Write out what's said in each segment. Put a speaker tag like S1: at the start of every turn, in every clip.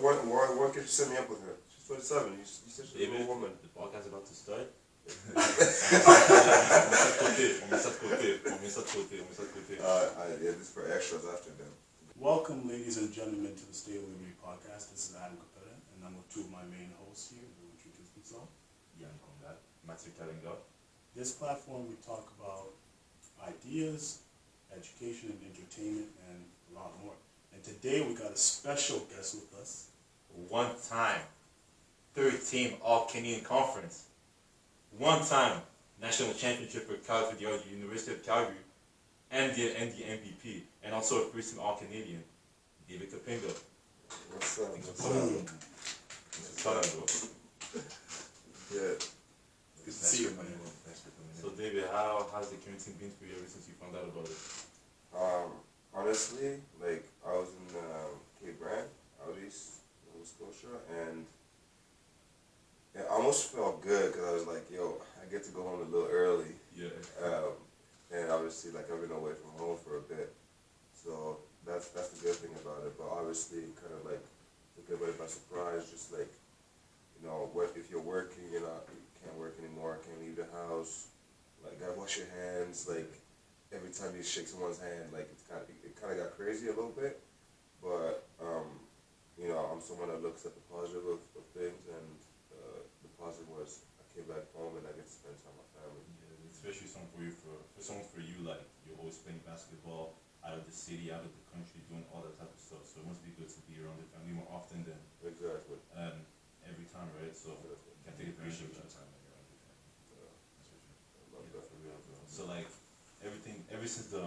S1: why can't you set me up with her? She's 27. You said she's a
S2: David,
S1: good woman.
S2: the podcast is about to start.
S1: Yeah, this is for extras after them.
S3: Welcome, ladies and gentlemen, to the Stay With Me podcast. This is Adam Kapinga, and I'm with two of my main hosts here who will introduce themselves. This platform, we talk about ideas, education and entertainment, and a lot more. And today we got a special guest with us.
S2: One time, third team All Canadian Conference. One time, national championship for Calgary, the University of Calgary, and the MVP, and also a first team All Canadian, David Kapinga.
S1: What's up? Yeah.
S3: Good to see you, man.
S2: So David, how's the quarantine been for you ever since you found out about it?
S1: Honestly, like I was in Cape Breton, out east, Nova Scotia, and it almost felt good because I was like, yo, I get to go home a little early.
S2: Yeah.
S1: And obviously, like I've been away from home for a bit, so that's the good thing about it. But obviously, kind of like took everybody by surprise. Just like, you know, what if you're working, you can't work anymore, can't leave the house, like gotta wash your hands, like every time you shake someone's hand, like it kind of got crazy a little bit. But you know, I'm someone that looks at the positive of things, and the positive was I came back home and I get to spend time with my family.
S2: Yeah, especially someone for you, like you're always playing basketball out of the city, out of the country, doing all that type of stuff. So it must be good to be around your family more often than
S1: Exactly.
S2: every time, right? So you can take advantage of that time when you're around your family. That's for sure.
S1: I love that.
S2: For real, bro. So like everything, ever since the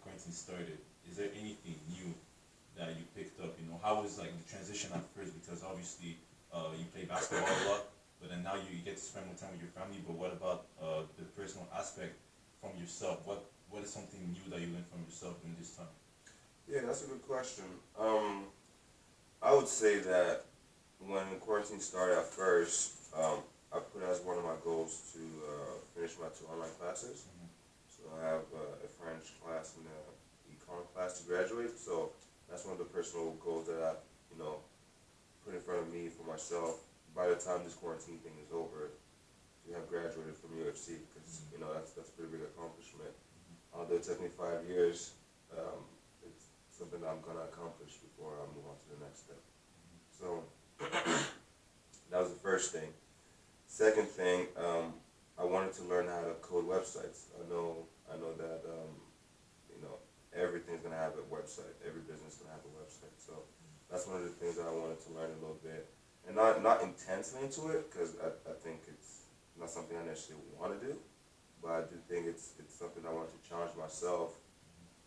S2: quarantine started, is there anything new that you picked up? You know, how was like the transition at first? Because obviously you play basketball a lot, but then now you get to spend more time with your family. But what about the personal aspect from yourself? What is something new that you learned from yourself during this time?
S1: Yeah, that's a good question. I would say that when quarantine started at first, I put as one of my goals to finish my 2 online classes.
S2: Mm-hmm.
S1: So I have a French class and an econ class to graduate. So that's one of the personal goals that I, you know, put in front of me for myself. By the time this quarantine thing is over, to have graduated from UFC, because you know that's a pretty big accomplishment. Although it took me 5 years, it's something that I'm gonna accomplish before I move on to the next step. So that was the first thing. Second thing, I wanted to learn how to code websites. I know that you know, everything's gonna have a website. Every business is gonna have a website. So that's one of the things that I wanted to learn a little bit, and not intensely into it, because I think it's not something I necessarily want to do. But I do think it's something I want to challenge myself,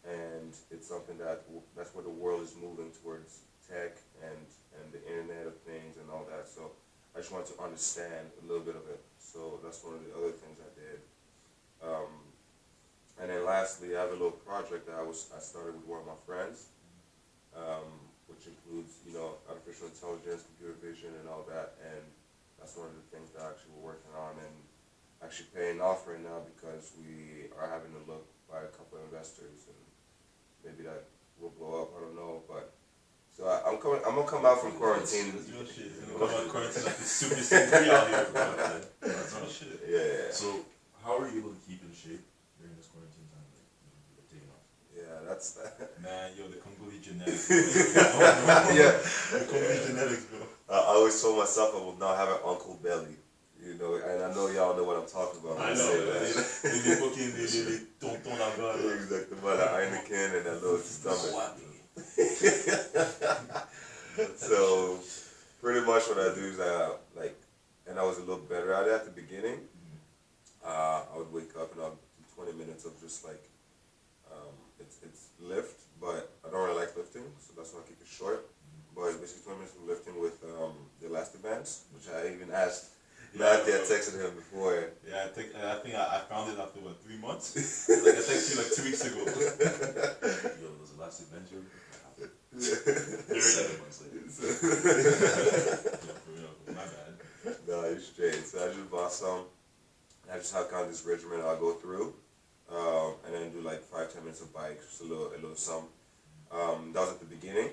S1: and it's something that's where the world is moving towards, tech and the Internet of Things and all that. So I just wanted to understand a little bit of it. So that's one of the other things I did. And then lastly, I have a little project that I started with one of my friends, which includes, you know, artificial intelligence, computer vision, and all that. And that's one of the things that actually we're working on, and actually paying off right now, because we are having to look by a couple of investors, and maybe that will blow up. I don't know, but so I'm gonna come out from quarantine.
S2: That's real shit. You're gonna come out of quarantine like the super C3 out here, bro. That's real shit.
S1: Yeah.
S4: So, how are you able to keep in shape during this quarantine time? Like, you're taking off.
S1: Yeah, that's that.
S2: Man, yo, the Congolese genetics.
S1: Yeah.
S2: The Congolese genetics, bro.
S1: I always told myself I will not have an uncle belly. You know, and I know y'all know what I'm talking about.
S2: I know, les coquins, les tontons là-bas.
S1: Exactement, la Heineken and that little stomach. So, pretty much what I do is and I was a little better at it at the beginning. I would wake up and I'll do 20 minutes of just like, it's lift, but I don't really like lifting, so that's why I keep it short. But it's basically 20 minutes of lifting with the elastic bands, which I even asked. Matthew, I texted him before.
S2: Yeah, I think I found it after 3 months? Like I texted you like 2 weeks ago.
S4: Yo, those elastic bands are 7 months later.
S2: Yeah, for real, my bad.
S1: No, you're straight. So I just bought some. I just have kind of this regimen I'll go through, and then do like 5-10 minutes of bikes, just a little some. That was at the beginning.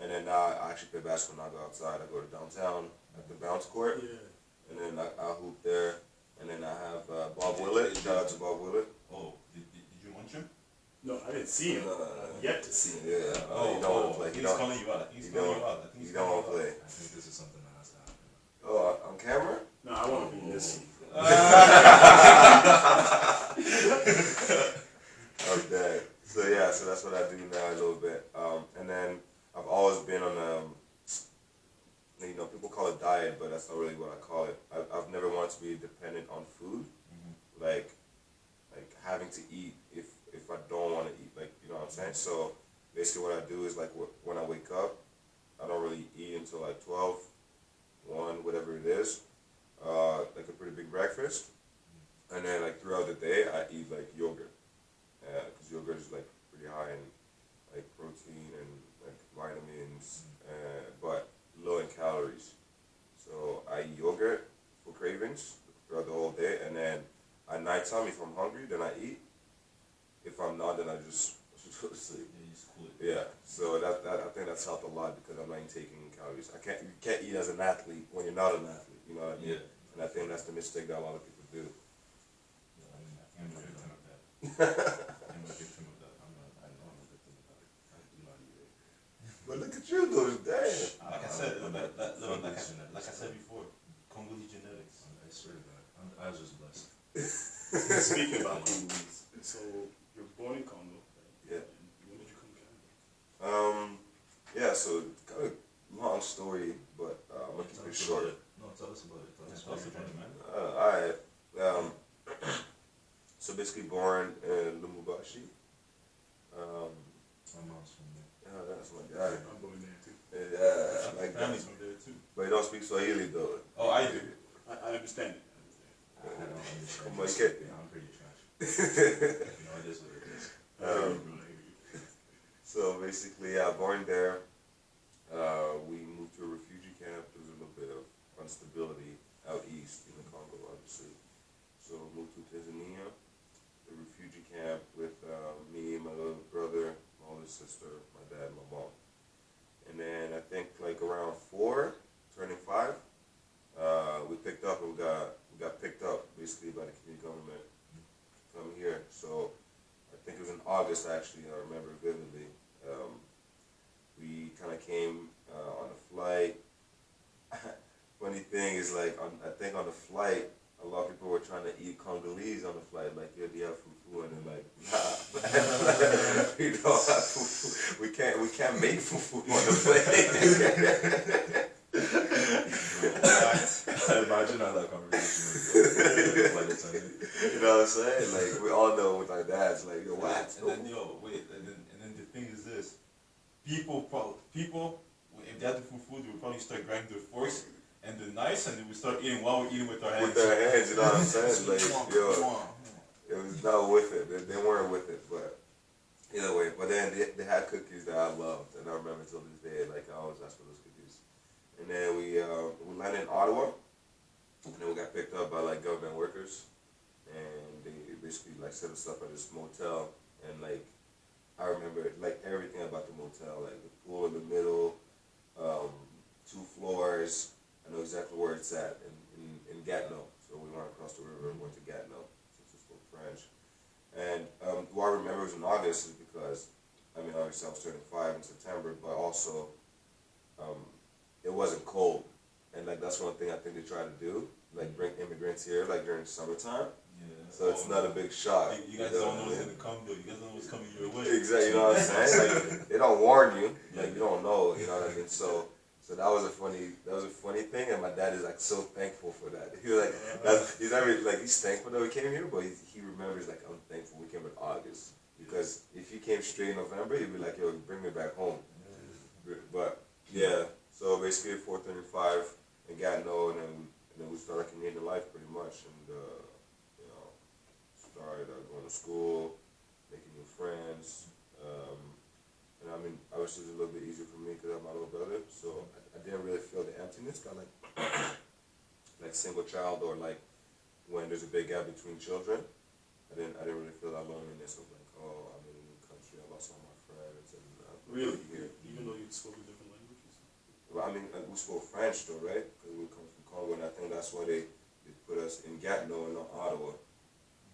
S1: And then now I actually play basketball. Now I go outside. I go to downtown at the bounce court,
S3: Yeah.
S1: and then I hoop there. And then I have Bob Willett. Shout out to Bob Willett.
S2: Oh, did you want him?
S3: No, I didn't see him. Yet to see him.
S1: Yeah.
S2: Oh,
S1: you don't want to play.
S2: he's
S1: You don't.
S2: calling you out. He's
S1: You
S2: calling
S1: don't.
S2: you out. I think
S1: You
S2: he's
S1: don't
S2: calling
S1: want to play.
S4: I think this is something that has to happen.
S1: Oh, on camera?
S3: No, I want to be this.
S1: Okay. So yeah, so that's what I do now a little bit. And then I've always been on people call it diet, but that's not really what I call it. I've never wanted to be dependent on food, like having to eat if I don't want to eat, like you know what I'm saying. So basically, what I do is like when I wake up, I don't really eat until like 12, 1, whatever it is, like a pretty big breakfast, and then like throughout the day I eat like yogurt, because yogurt is like pretty high in like protein and like vitamins, but low in calories. So I eat yogurt for cravings throughout the whole day, and then at nighttime if I'm hungry, then I eat. If I'm not, then I just go to sleep.
S2: Yeah, he's cool.
S1: Yeah, so that I think that's helped a lot because I'm not taking calories. You can't eat as an athlete when you're not an athlete. You know what I mean?
S2: Yeah.
S1: And I think that's the mistake that a lot of people do.
S2: Yeah, I mean, I'm a victim of that. I'm a victim of that. I know I'm a victim of that. I do not eat it.
S1: But look at you, though. Damn.
S2: Like I said, like I said before, Congolese genetics.
S4: I swear to God, I was just blessed.
S3: Speaking about Congolese, so you're born in Congo, right?
S1: Yeah.
S3: And when did you come to Canada?
S1: Yeah, so kind of long story, but I'm gonna keep it short.
S4: No, tell us about it. Tell us
S2: That's
S4: about
S2: awesome,
S4: it.
S2: man.
S1: Alright. So basically born in Lumumbashi.
S4: My mom's from there.
S1: Yeah, that's my guy.
S3: I'm born there too.
S1: Yeah, like that.
S2: Family's from there too.
S1: But he don't speak Swahili though.
S2: Oh, I do.
S3: I understand it.
S4: I don't understand.
S1: Come on, get
S4: Yeah, I'm pretty trash. You know, it is what it is.
S1: So basically, yeah, born there. We moved to a refugee camp. There was a little bit of instability out east in the Congo, obviously. So moved to Tanzania, the refugee camp with me, my little brother, my older sister, my dad, my mom. And then I think like around 4, turning 5, we picked up and we got picked up basically by the Canadian government to come here. So I think it was in August actually. I remember vividly. We kind of came on a flight. Funny thing is, like, I think on the flight, a lot of people were trying to eat Congolese on the flight. Like, yeah, do you have fufu? And they're like, nah, we don't have fufu. We can't make fufu on the plane.
S4: Imagine how that conversation would go.
S1: You know what I'm saying? Like, we all know with our dads, like, yo, what?
S2: And then and then the thing is this: people, if they had the fufu, they would probably start grabbing their forks and the knives, and they would start eating while we're eating with our hands.
S1: With their hands, you know what I'm saying? Like, yo, it was not with it. They weren't with it, but either way. But then they had cookies that I loved, and I remember till this day, like, I always ask for those cookies. And then we landed in Ottawa, and then we got picked up by like government workers, and they basically like set us up at this motel, and like I remember like everything about the motel, like the pool in the middle, 2 floors. I know exactly where it's at in Gatineau. So we went across the river and went to Gatineau, since we spoke French. And why I remember it was in August is because I mean obviously I was turning 5 in September, but also it wasn't cold, and like that's one thing I think they try to do, like bring immigrants here like during summertime.
S2: Yeah.
S1: So it's not a big shock.
S2: You guys don't know what's gonna come though. You guys don't know what's coming your way.
S1: Exactly, you know what I'm saying? Like they don't warn you, like you don't know, you know what I mean? So that was a funny thing, and my dad is like so thankful for that. He's like, he's thankful that we came here, but he remembers like I'm thankful we came in August, because if you came straight in November, he'd be like, yo, bring me back home. But yeah, so basically 4:35 in Gatineau, and then we started Canadian life pretty much, and you know, started going to school, making new friends. And I mean, obviously it was a little bit easier for me because I have my little brother, so I didn't really feel the emptiness that like single child, or like when there's a big gap between children. I didn't really feel that loneliness of like, oh, I'm in a new country, I lost all my friends, and I'm
S3: Really?
S1: here.
S3: Even though you spoke a different
S1: I mean, we spoke French though, right? Because we come from Congo, and I think that's why they put us in Gatineau and not Ottawa,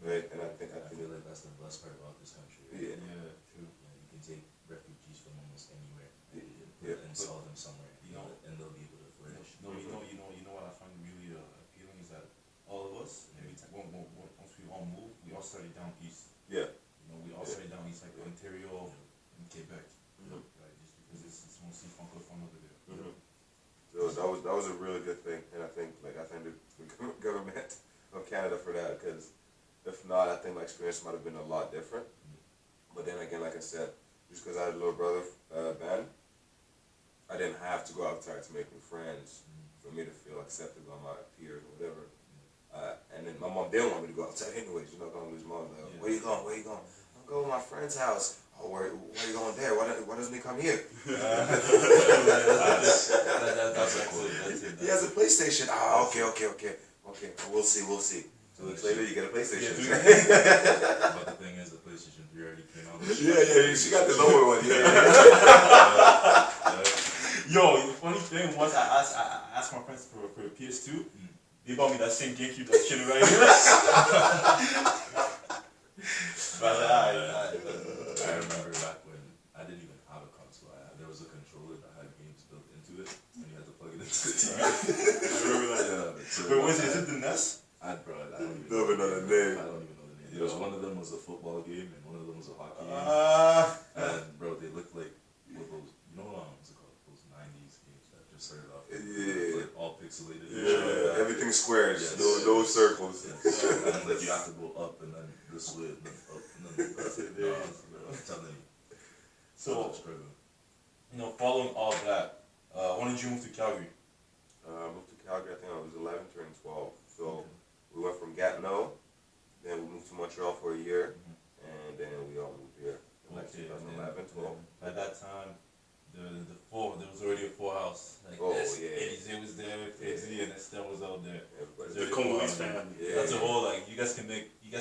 S1: right? And I
S4: I feel like that's the best part about this country. Right?
S1: Yeah.
S2: Yeah, true.
S4: Yeah, you can take refugees from almost anywhere and
S1: Yeah.
S4: install them somewhere,
S2: You know,
S4: and they'll be able to flourish.
S2: No, you know what I find really appealing is that all of us, every time, once we all moved, we all started down east.
S1: Yeah.
S2: You know, we all started down east, like Ontario and Quebec,
S1: Mhm.
S2: right? Just because it's mostly francophone over there.
S1: Mhm. So that was a really good thing, and I think the government of Canada for that, because if not, I think my experience might have been a lot different. But then again, like I said, just because I had a little brother, Ben, I didn't have to go outside to make new friends for me to feel accepted by my peers or whatever. And then my mom didn't want me to go outside anyways. You know, his mom was like,
S2: Yeah.
S1: "Where you going? Where you going?" "I'm going to my friend's house." "Oh, where you going there? Why doesn't he come here?"
S2: That's cool. That's it.
S1: "He has a PlayStation." "Ah, okay. We'll see. 2 weeks later, you get a PlayStation.
S4: But the thing is, the PlayStation 3 already came out.
S1: Yeah. She got the lower one. Yeah.
S2: Yo, the funny thing was, I asked my friends for a PS2. They bought me that same GameCube that's chilling right here. But
S4: I remember back when I didn't even have a console. There was a controller that had games built into it, and you had to plug it into the TV.
S2: I remember that.
S4: So
S2: But is it the NES?
S4: I don't even
S1: Don't even know the name.
S4: I don't even know the name. There was one of them was a football game, and one of them was a hockey game. And bro, they looked like those, what's it called? Those '90s games that just started off.
S1: Yeah.
S4: Like all pixelated.
S1: Yeah. Everything squares.
S4: Yes.
S1: No circles.
S4: Yes. And like you have to go up and then this way and then up and then that's it. No, I'm telling you.
S2: So,
S4: struggle.
S2: following all that, when did you move to Calgary?
S1: I moved to Calgary, I think I was 11, turning 12. So we went from Gatineau, then we moved to Montreal for a year, and then we all moved here in like 2011, 12.
S2: By that time, there was already a full house. Like
S1: Oh, yeah.
S2: Eddie was there, Fitzy and Estelle was out there.
S1: Everybody.
S3: The Congolese family.
S1: Yeah.
S2: That's a whole, like, you guys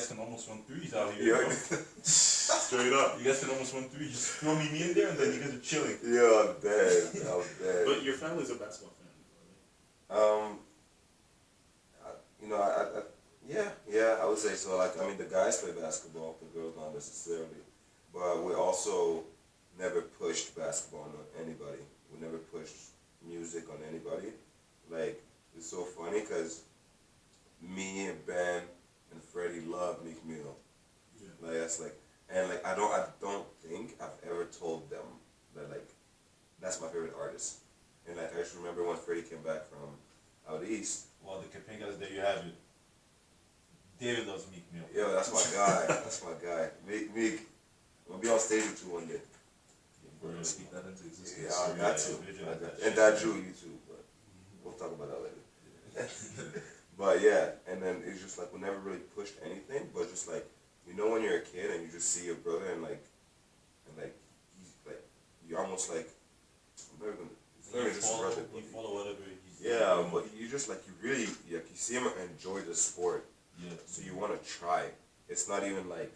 S2: can almost run threes out here.
S1: Yeah.
S2: You know?
S3: Straight up.
S2: You guys can almost run threes. Just throw me in there and then you guys are chilling.
S1: Yeah, I'm dead.
S3: But your family's a basketball family, right?
S1: Yeah, I would say so. Like, I mean, the guys play basketball, the girls not necessarily. But we also never pushed basketball on anybody. We never pushed music on anybody. Like, it's so funny because me and Ben and Freddie love Meek Mill.
S3: Yeah.
S1: Like, that's like, and like, I don't think I've ever told them that, like, that's my favorite artist. And like, I just remember when Freddie came back from out east.
S2: Well, the Kapingas, there you have it. David loves Meek Mill.
S1: Yo, that's my guy. That's my guy. Meek. I'm gonna be on stage with you one day.
S4: We're gonna speak that into existence.
S1: Yeah, I got to.
S2: visualize that
S1: And
S2: shit.
S1: that drew you too, but we'll talk about that later. But yeah, and then it's just like we never really pushed anything, but just like, when you're a kid and you just see your brother and he's like, you're almost like, I'm never gonna. It's not even just a brother.
S2: You follow whatever he's
S1: Yeah,
S2: doing.
S1: but you just like, you really, like, you see him enjoy the sport.
S2: Yeah.
S1: So you want to try. It's not even like,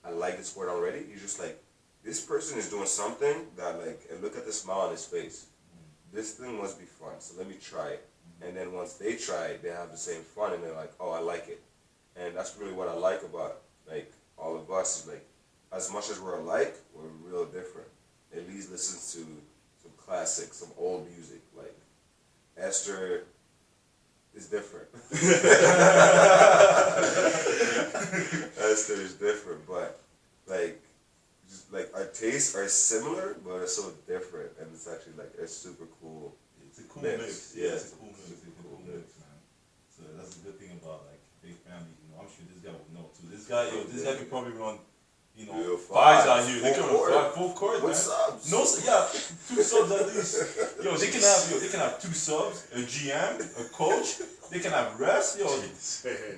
S1: I like the sport already. You're just like, this person is doing something that like, and look at the smile on his face. This thing must be fun, so let me try it. And then once they try it, they have the same fun, and they're like, oh, I like it. And that's really what I like about like all of us. Is like, as much as we're alike, we're real different. At least listens to some classics, some old music. Like Esther is different. Esther is different, but like, just like our tastes are similar, but it's so different, and it's actually like a super cool.
S2: It's a cool
S1: Mix.
S2: mix.
S1: Yeah,
S2: It's a cool mix. It's a cool mix, man. So that's a good thing about like big family. I'm sure this guy would know too. This guy could probably run,
S1: Yeah,
S2: fives
S1: five,
S2: out here. They
S1: full
S2: can
S1: court.
S2: run full court,
S1: With
S2: man.
S1: subs.
S2: No, yeah, 2 subs at least. They can have 2 subs, a GM, a coach. They can have rest.
S3: Hey,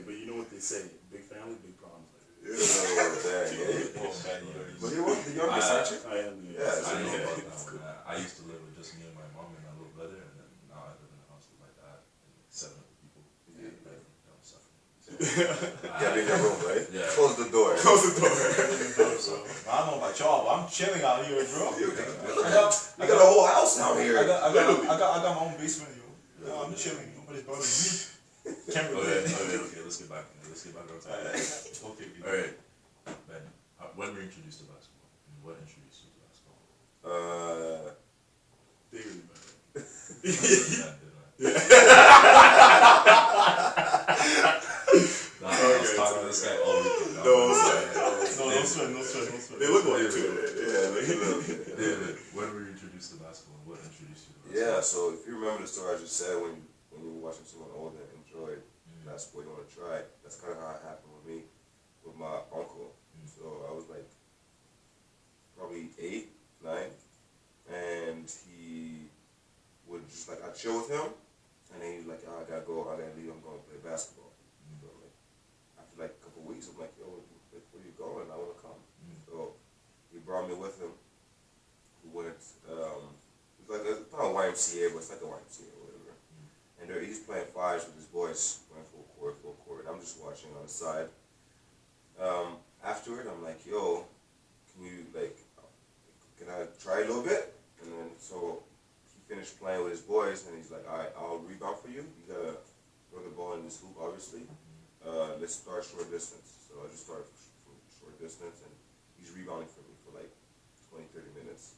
S3: but you know what they say, big family, big problems.
S1: Yeah, dang, yeah.
S2: Oh, man,
S1: But you were the youngest, aren't you?
S3: I am.
S1: Yeah,
S4: I
S1: so
S4: know
S1: yeah.
S4: about that one. I used to live with just me and my mom and my little brother, and then now I live in a house with my dad and like 7 other people.
S1: Yeah.
S4: I'm suffering.
S1: Yeah, in your room, right?
S4: Yeah.
S1: Close the door.
S3: Close the door.
S2: I don't know Watch out, I'm chilling out here, bro.
S1: I got a whole house out here.
S2: I got my own basement, yo. No, I'm chilling. Nobody's bothering me. Can't relate.
S4: Okay. Let's get back on topic.
S2: Okay,
S4: All right, Ben. When were you introduced to basketball? And what introduced you to basketball?
S3: Bigger than better.
S4: I was talking to this guy all weekend.
S3: No sweat. They look like it too.
S1: Yeah.
S4: When were you introduced to basketball? What introduced you to basketball?
S1: Yeah, so if you remember the story I just said when you were watching someone older and enjoyed basketball, you want to try. That's kind of how it happened with me, with my uncle. So I was like probably 8, 9, and he would just like I'd chill with him, and then he's like, oh, I gotta leave, I'm going to play basketball. So like after like a couple of weeks, I'm like, yo, where are you going? I want to come. So he brought me with him. We went. It's like it's not a YMCA, but it's like a YMCA or whatever. And he's playing fives with his boys, playing full court. I'm just watching on the side. Afterward, I'm like, yo, can I try a little bit? And then so he finished playing with his boys, and he's like, all right, I'll rebound for you. You gotta throw the ball in this hoop, obviously. Let's start short distance. So I just started from short distance, and he's rebounding for me for like 20, 30 minutes.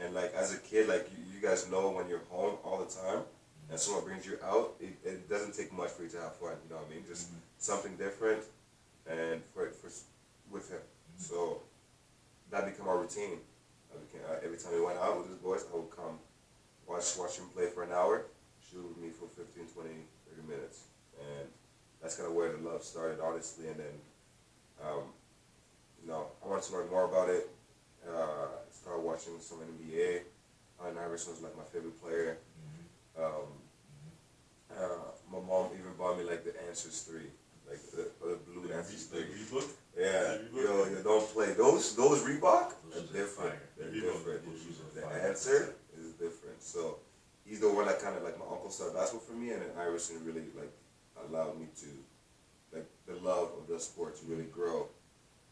S1: And like as a kid, like you guys know when you're home all the time, and someone brings you out, it doesn't take much for you to have fun. You know what I mean? Just something different, and for with him. So that became our routine. Every time he went out with his boys, I would come watch him play for an hour, shoot with me for 15, 20, 30 minutes. And that's kind of where the love started, honestly. And then, I wanted to learn more about it. Started watching some NBA. Allen Iverson was like my favorite player. My mom even bought me like the Answers 3, like the blue Answers 3.
S2: Reebok?
S1: Yeah, yo, don't play those Reebok. They're different. They're different. The answer is different. So he's the one that kind of like my uncle started basketball for me, and then Iverson really like allowed me to like the love of the sport to really grow.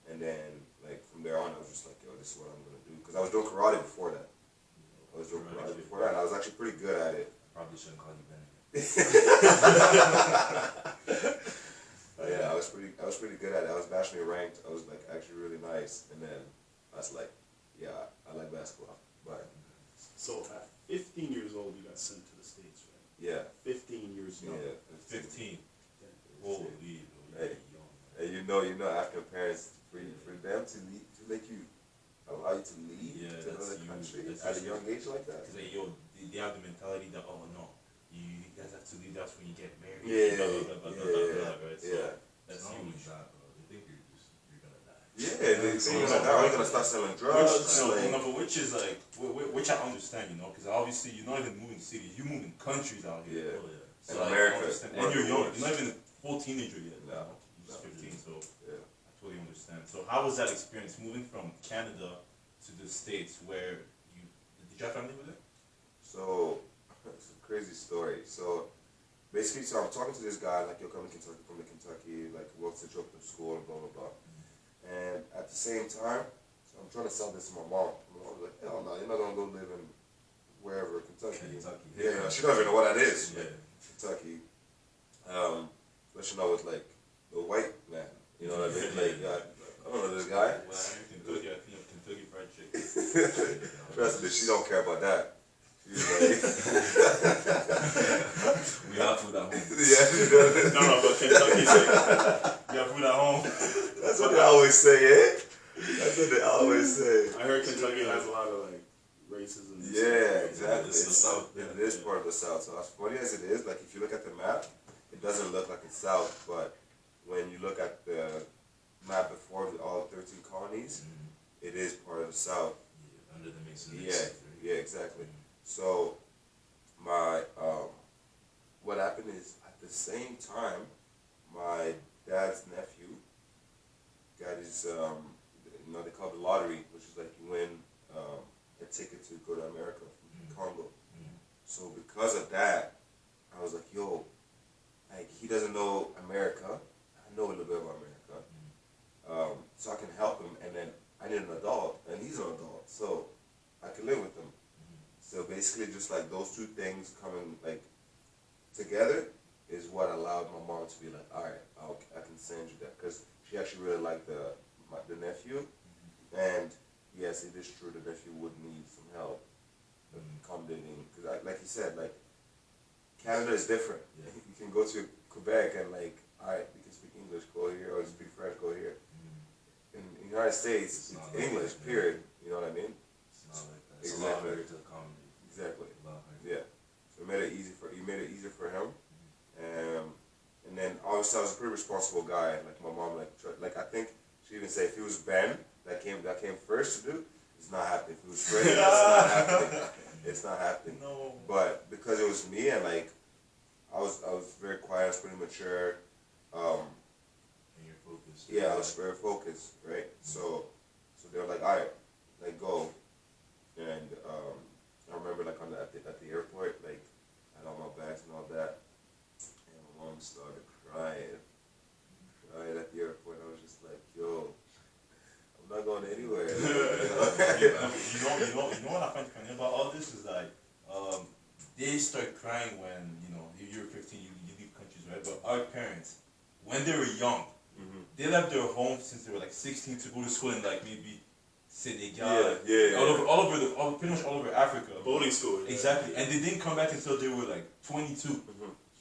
S1: And then like from there on, I was just like, yo, this is what I'm gonna do, because I was doing karate before that. And I was actually pretty good at it.
S4: Probably shouldn't call you Ben.
S1: Yeah, I was pretty good at it. I was nationally ranked. I was like actually really nice, and then I was like, yeah, I like basketball. But
S3: So at 15 years old, you got sent to the States, right?
S1: yeah,
S3: 15 years young.
S1: yeah,
S2: 15.
S3: Yeah.
S2: Holy,
S1: Hey, hey, you know, African parents for them to make you allow you to leave to another country at a young age like that.
S2: Because they have the mentality that, oh no, you guys have to leave. That's when you get married.
S1: Yeah,
S2: Right? So
S1: yeah.
S2: that's
S4: Not only
S2: huge.
S4: that, bro. They think you're gonna die.
S1: Yeah, they think you're gonna start selling drugs.
S2: But which is like, which I understand, because obviously you're not even moving cities, you're moving countries out here.
S1: Yeah.
S4: Oh yeah.
S2: So
S1: In
S2: like,
S1: America,
S2: I understand.
S1: one
S2: And
S1: of
S2: you're
S1: the
S2: young.
S1: worst.
S2: You're not even a full teenager yet.
S1: No.
S2: You're just 15, so
S1: Yeah.
S2: I totally understand. So how was that experience moving from Canada to the States, where did you have family with it?
S1: So it's a crazy story. So basically, I'm talking to this guy, like, you're coming from Kentucky, like, wants to drop to school and blah, blah, blah. And at the same time, so I'm trying to sell this to my mom. My mom was like, hell no, you're not going to go live in wherever, Kentucky. Yeah, she doesn't even know what that is.
S4: Yeah.
S1: Like, Kentucky. Especially now with, like, the white man. You know what I mean? Like, I don't know this guy.
S2: Well, in Kentucky, I think of Kentucky Fried Chicken.
S1: Trust me, she don't care about that. She's like,
S4: We have food at home.
S1: yeah, she doesn't.
S2: No, but Kentucky's like, you have food at home.
S1: That's what they always say, eh? That's what they always say.
S3: I heard Kentucky has a lot of like racism.
S1: Yeah, exactly.
S4: It's the South.
S1: It is part of the South. So as funny as it is, like if you look at the map, it doesn't look like it's South. But when you look at the map before all 13 colonies, it is part of the South.
S4: Yeah, under the Mason.
S1: Yeah, exactly. So my what happened is at the same time, my dad's nephew got his they call it the lottery, which is like you win a ticket to go to America from Congo. So because of that, I was like, yo, like he doesn't know America. I know a little bit about America. So I can help him, and then I need an adult, and he's an adult, so I can live with him. So basically, just like those two things coming like together is what allowed my mom to be like, all right, I can send you that, because she actually really liked the nephew, and yes, it is true the nephew would need some help accommodating, because like you said, like Canada is different.
S4: Yeah.
S1: You can go to Quebec and like, all right, we can speak English, go here, or speak French, go here. In the United States,
S4: It's
S1: it's
S4: not like
S1: English,
S4: that,
S1: period. You know what I mean?
S4: It's not like that. It's a lot
S1: Exactly.
S4: harder to accommodate.
S1: Exactly.
S4: A lot harder.
S1: Yeah. So it made it easy for him. And then obviously I was a pretty responsible guy. Like my mom, like I think she even said if it was Ben that came first to do, it's not happening. If it was Fred, it's not happening. It's not happening.
S3: No.
S1: But because it was me, and like I was very quiet, I was pretty mature.
S4: And you're focused.
S1: Yeah, I was very focused, right? So they were like, all right, like go. And I remember like at the airport, like I had all my bags and all that, and my mom started crying at the airport. I was just like, yo, I'm not going anywhere.
S2: You know what I find funny about all this is like, they start crying when, you're 15, you leave countries, right? But our parents, when they were young, they left their home since they were like 16 to go to school in like maybe Senegal, pretty much all over Africa.
S3: Boarding school. Yeah.
S2: Exactly, and they didn't come back until they were like 22.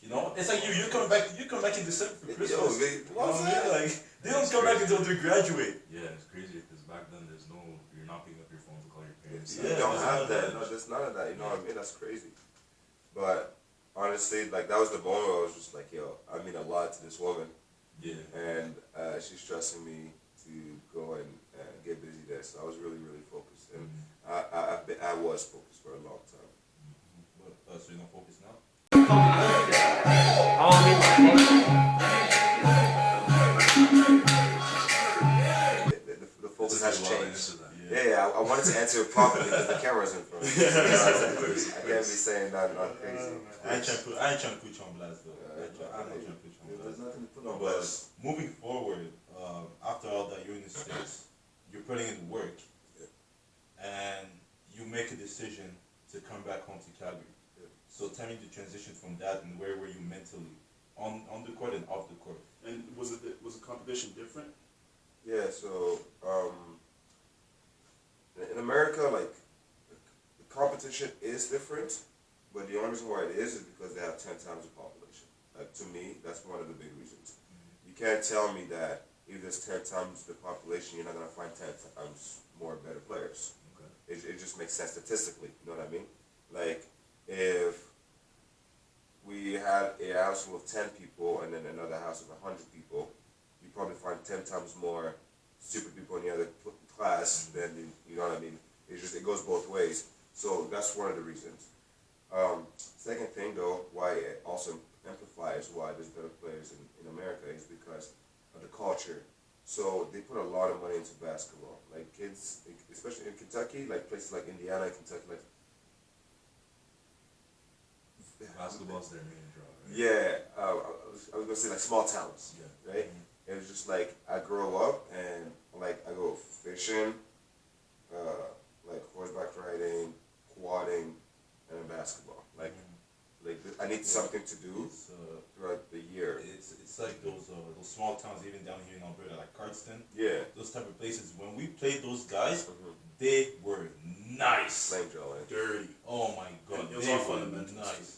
S2: You know, it's like you come back in December for Christmas.
S1: Yo,
S2: You know what I mean? Like they don't come back until they graduate.
S4: Yeah, it's crazy because back then you're not picking up your phone to call your parents.
S1: You don't have that. No, there's none of that. You know what I mean? That's crazy. But honestly, like that was the moment where I was just like, yo, I mean a lot to this woman.
S4: Yeah.
S1: And she's trusting me to go and get busy there. So I was really, really focused, and I was focused for a long time.
S2: But so you're not focused now?
S1: The focus has changed.
S4: Yeah.
S1: Yeah, I wanted to answer it properly because the camera's in front of me. I can't be saying nothing crazy.
S2: I ain't trying to put you on blast though. I'm not trying to put you on
S1: There's
S2: blast.
S1: nothing to put on
S2: But
S1: blast.
S2: moving forward, after all that, you're in the States, you're putting in work, and you make a decision to come back home to Calgary. So tell me the transition from that and where were you mentally, on the court and off the court.
S3: And was the competition different?
S1: Yeah, so in America, like the competition is different, but the only reason why it is because they have 10 times the population. Like to me, that's one of the big reasons. You can't tell me that if there's 10 times the population, you're not gonna find 10 times more better players.
S4: Okay.
S1: It just makes sense statistically. You know what I mean? Like if we had a house full of 10 people and then another house of 100 people, you probably find 10 times more stupid people in the other class than you know what I mean? It goes both ways. So that's one of the reasons. Second thing though, why it also amplifies why there's better players in America is because of the culture. So they put a lot of money into basketball. Like kids, especially in Kentucky, like places like Indiana, Kentucky, like
S4: Basketball's their main draw, right?
S1: yeah, I was gonna say like small towns,
S4: Yeah.
S1: right? It was just like I grow up and like I go fishing, like horseback riding, quadding, and then basketball. Like I need something to do
S2: It's
S1: throughout the year.
S2: it's like those small towns even down here in Alberta, like Cardston,
S1: Yeah,
S2: those type of places. When we played those guys, they were nice.
S1: flame jelly.
S3: Dirty.
S2: Oh my god,
S3: It was
S2: they
S3: all
S2: were
S3: fundamentals.
S2: nice.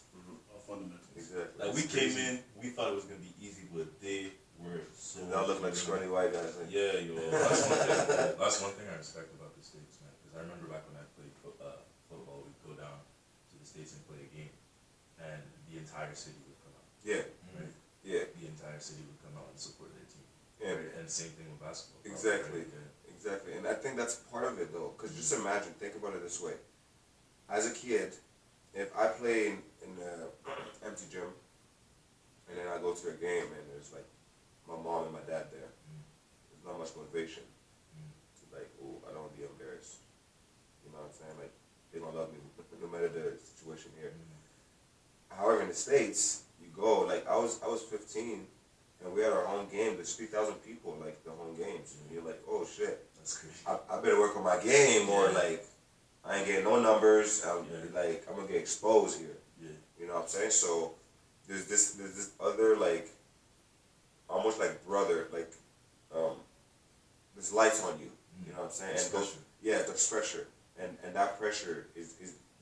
S3: All fundamentals.
S1: Exactly.
S2: Like we came in, we thought it was gonna be easy, but they were so.
S1: They all look like scrawny white guys. Like,
S2: Yeah, yo.
S4: That's one thing I respect about the States, man. Because I remember back when I played football, we'd go down to the States and play a game, and the entire city would come out.
S1: yeah,
S4: Right?
S1: yeah,
S4: The entire city would come out and support their team.
S1: yeah.
S4: Right? And same thing with basketball. probably,
S1: Exactly.
S4: right? Yeah.
S1: Exactly, and I think that's part of it though, because just imagine, think about it this way. As a kid, if I play in the empty gym, and then I go to a game and there's like my mom and my dad there, there's not much motivation to like, oh, I don't want to be embarrassed. You know what I'm saying? Like, they don't love me no matter the situation here. However, in the States, you go, like I was 15, and we had our home game. There's 3,000 people, like the home games, and you're like, oh shit.
S4: That's crazy.
S1: I better work on my game, or
S4: Yeah.
S1: like I ain't getting no numbers.
S4: Yeah.
S1: Like I'm gonna get exposed here.
S4: Yeah.
S1: You know what I'm saying? So there's this other like almost like brother like um there's lights on you. You know what I'm saying?
S4: There's
S1: And those
S4: pressure.
S1: yeah, there's pressure, and that pressure is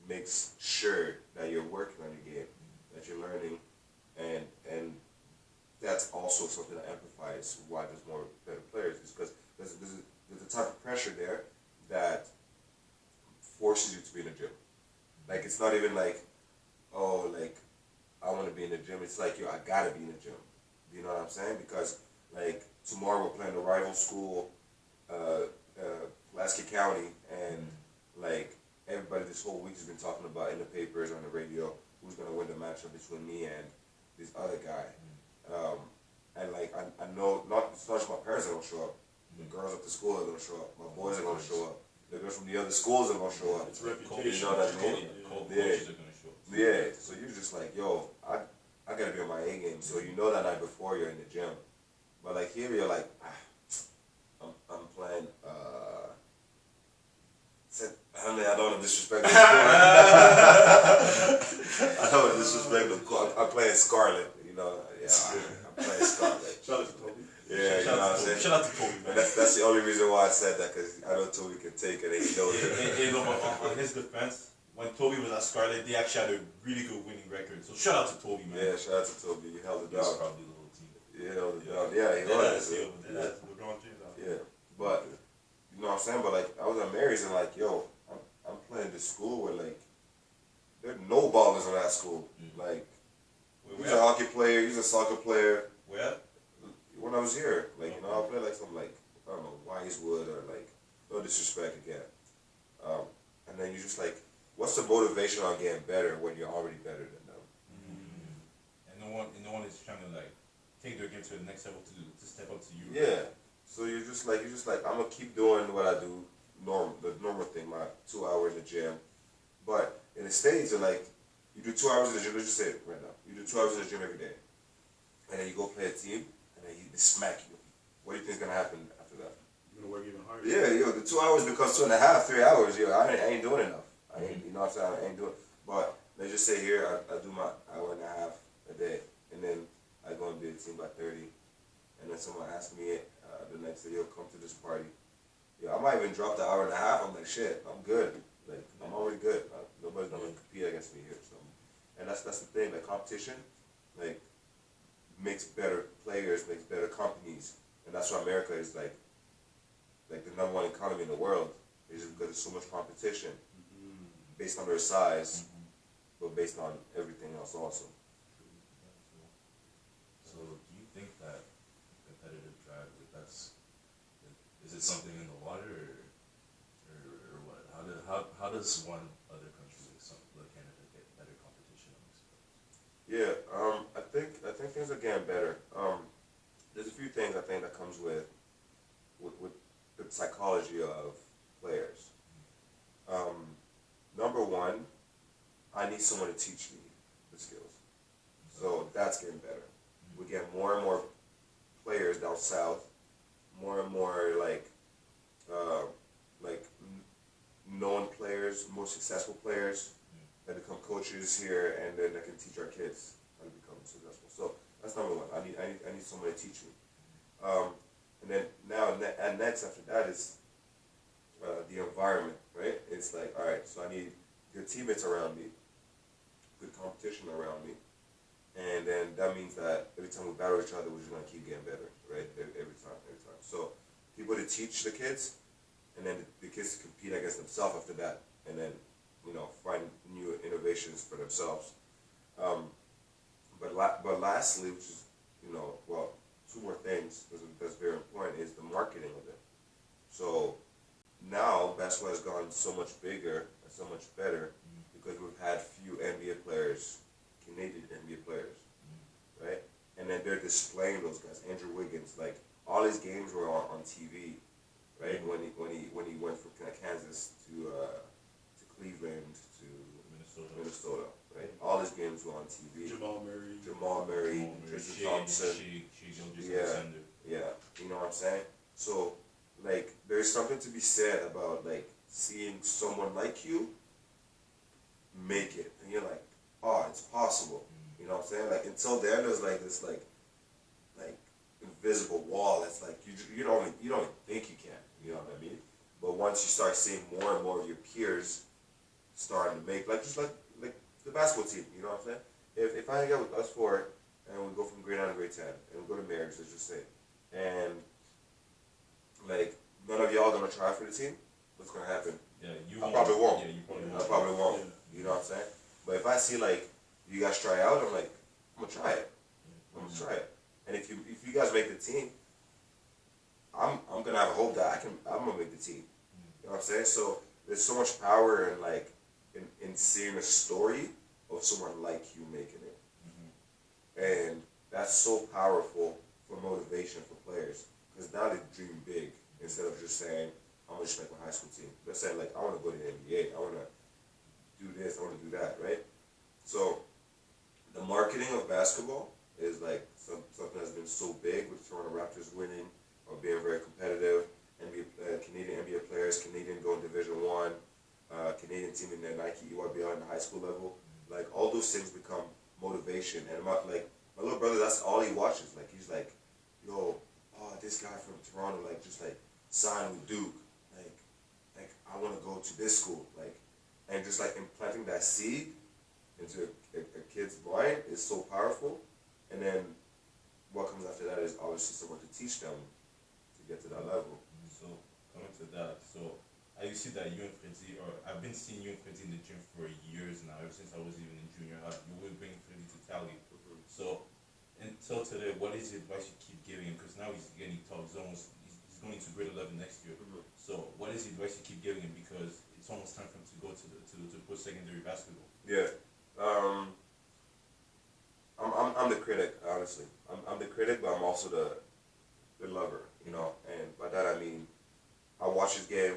S1: makes sure that you're working on your game, that you're learning, and that's also something that amplifies why there's more better players. Is because there's a type of pressure there that forces you to be in the gym. Like it's not even like, oh, like I want to be in the gym. It's like, yo, I gotta be in the gym. You know what I'm saying? Because like tomorrow we're playing the rival school, Pulaski County, and like everybody this whole week has been talking about in the papers, on the radio, who's gonna win the matchup between me and this other guy. And like I know not it's not just my parents that are gonna show up. The girls at the school are gonna show up. My boys are gonna show up. The girls from the other schools are gonna show up.
S3: It's
S1: You
S3: reputation.
S1: know what I mean?
S2: Coaches are gonna show up.
S1: Yeah. So you're just like, yo, I gotta be on my A game. So you know that night before you're in the gym. But like here you're like, I'm playing. I don't want to disrespect the school. I don't want to disrespect the school. I'm playing Scarlet. You know, yeah, I'm playing Scarlet.
S3: Shout out to Toby.
S1: Yeah, you know what I'm saying.
S2: Shout out to Toby, man.
S1: And that's the only reason why I said that, because I know Toby can take it and he knows it.
S2: On his defense, when Toby was at Scarlet, they actually had a really good winning record. So shout out to Toby, man.
S1: Yeah, shout out to Toby. You held it
S4: He was
S1: down.
S4: probably the whole team.
S1: You held it down. Yeah, he was. Yeah, but you know what I'm saying. But like, I was at Mary's and like, yo, I'm playing this school where like there are no ballers in that school. Like, he's a hockey player. He's a soccer player.
S2: Where?
S1: When I was here, like you know, I played like some like I don't know Wisewood or like no disrespect again. And then you just like, what's the motivation on getting better when you're already better than them?
S2: And no one is trying to like take their game to the next level to step up to you.
S1: Yeah. So you're just like I'm gonna keep doing what I do, the normal thing, my 2 hours in the gym. But in the States, you're like, you do 2 hours in the gym. Let's just say it right now. You do 2 hours in the gym every day, and then you go play a team, and then they smack you. What do you think is gonna happen after that?
S3: You're gonna work even harder.
S1: Yeah, yo, the 2 hours becomes 2.5, 3 hours. Yo, I ain't doing enough. I ain't, you know what I'm saying? I ain't doing. But let's just say here, I do my hour and a half a day, and then I go and be a team by 30, and then someone asks me the next day, yo, come to this party. Yeah, I might even drop the hour and a half. I'm like, shit, I'm good. Like, I'm already good. Nobody's gonna compete against me here. So, and that's the thing. Like competition, like makes better players, makes better companies, and that's why America is like the #1 economy in the world. Is just because there's so much competition based on their size, but based on everything else also.
S4: So, do you think that competitive drive, is it something in the water, or what? How does one other country, like Canada, get better competition amongst players?
S1: Yeah, I think things are getting better. There's a few things I think that comes with the psychology of players. Number one, I need someone to teach me the skills. So that's getting better. We get more and more players down south, more and more like known players, more successful players that become coaches here, and then they can teach our kids how to become successful. So that's number one. I need someone to teach me. And then and next after that is the environment, right? It's like, all right, so I need good teammates around me, good competition around me, and then that means that every time we battle each other, we're just gonna keep getting better, right? Every time. So people to teach the kids, and then the kids compete against themselves after that, and then find new innovations for themselves. But lastly, which is two more things that's very important is the marketing of it. So now basketball has gone so much bigger and so much better because we've had few NBA players, Canadian NBA players, right? And then they're displaying those guys. Andrew Wiggins, like all his games were on TV, right? When he went from Kansas to Cleveland to Minnesota, right? All his games were on TV.
S3: Jamal Murray,
S1: Tristan Thompson. Yeah, you know what I'm saying? So like there's something to be said about like seeing someone like you make it, and you're like, oh, it's possible. You know what I'm saying? Like until then, there's like this like invisible wall. That's like you don't think you can. You know what I mean? But once you start seeing more and more of your peers starting to make like the basketball team. You know what I'm saying? If I hang out with us four and we go from grade 9 to grade 10 and we go to marriage, let's just say, and like none of y'all gonna try for the team, what's gonna happen?
S2: Yeah, you
S1: I probably won't.
S2: Yeah, you probably
S1: I
S2: won't.
S1: probably won't.
S3: Yeah.
S1: You know what I'm saying? But if I see like you guys try out, I'm like, I'm gonna try it. I'm gonna try it. And if you guys make the team, I'm gonna have hope that I'm gonna make the team. You know what I'm saying? So there's so much power in like in seeing a story of someone like you making it, and that's so powerful for motivation for players because now they dream big instead of just saying I'm gonna just make my high school team. They're saying like I want to go to the NBA. I want to do this. I want to do that. Right? So the marketing of basketball is like something that's been so big with Toronto Raptors winning or being very competitive. Canadian NBA players, Canadian going Division 1, Canadian team in their Nike EYBL in the high school level. Like all those things become motivation. And my little brother, that's all he watches. Like he's like, yo, oh, this guy from Toronto, like just like signed with Duke. Like I want to go to this school. Like, and just like implanting that seed into a kid's mind is so powerful. And then what comes after that is obviously someone to teach them to get to that level.
S2: So coming to that, so I see that you and Freddy, or I've been seeing you and Freddy in the gym for years now, ever since I was even in junior high. You will bring Freddy to Cali. So until today, what is the advice you keep giving him? Because now he's getting tough. He's going to grade 11 next year. So what is the advice you keep giving him? Because it's almost time for him to go to post-secondary basketball.
S1: Yeah. I'm the critic, honestly. I'm the critic, but I'm also the lover, you know. And by that I mean, I watch his game.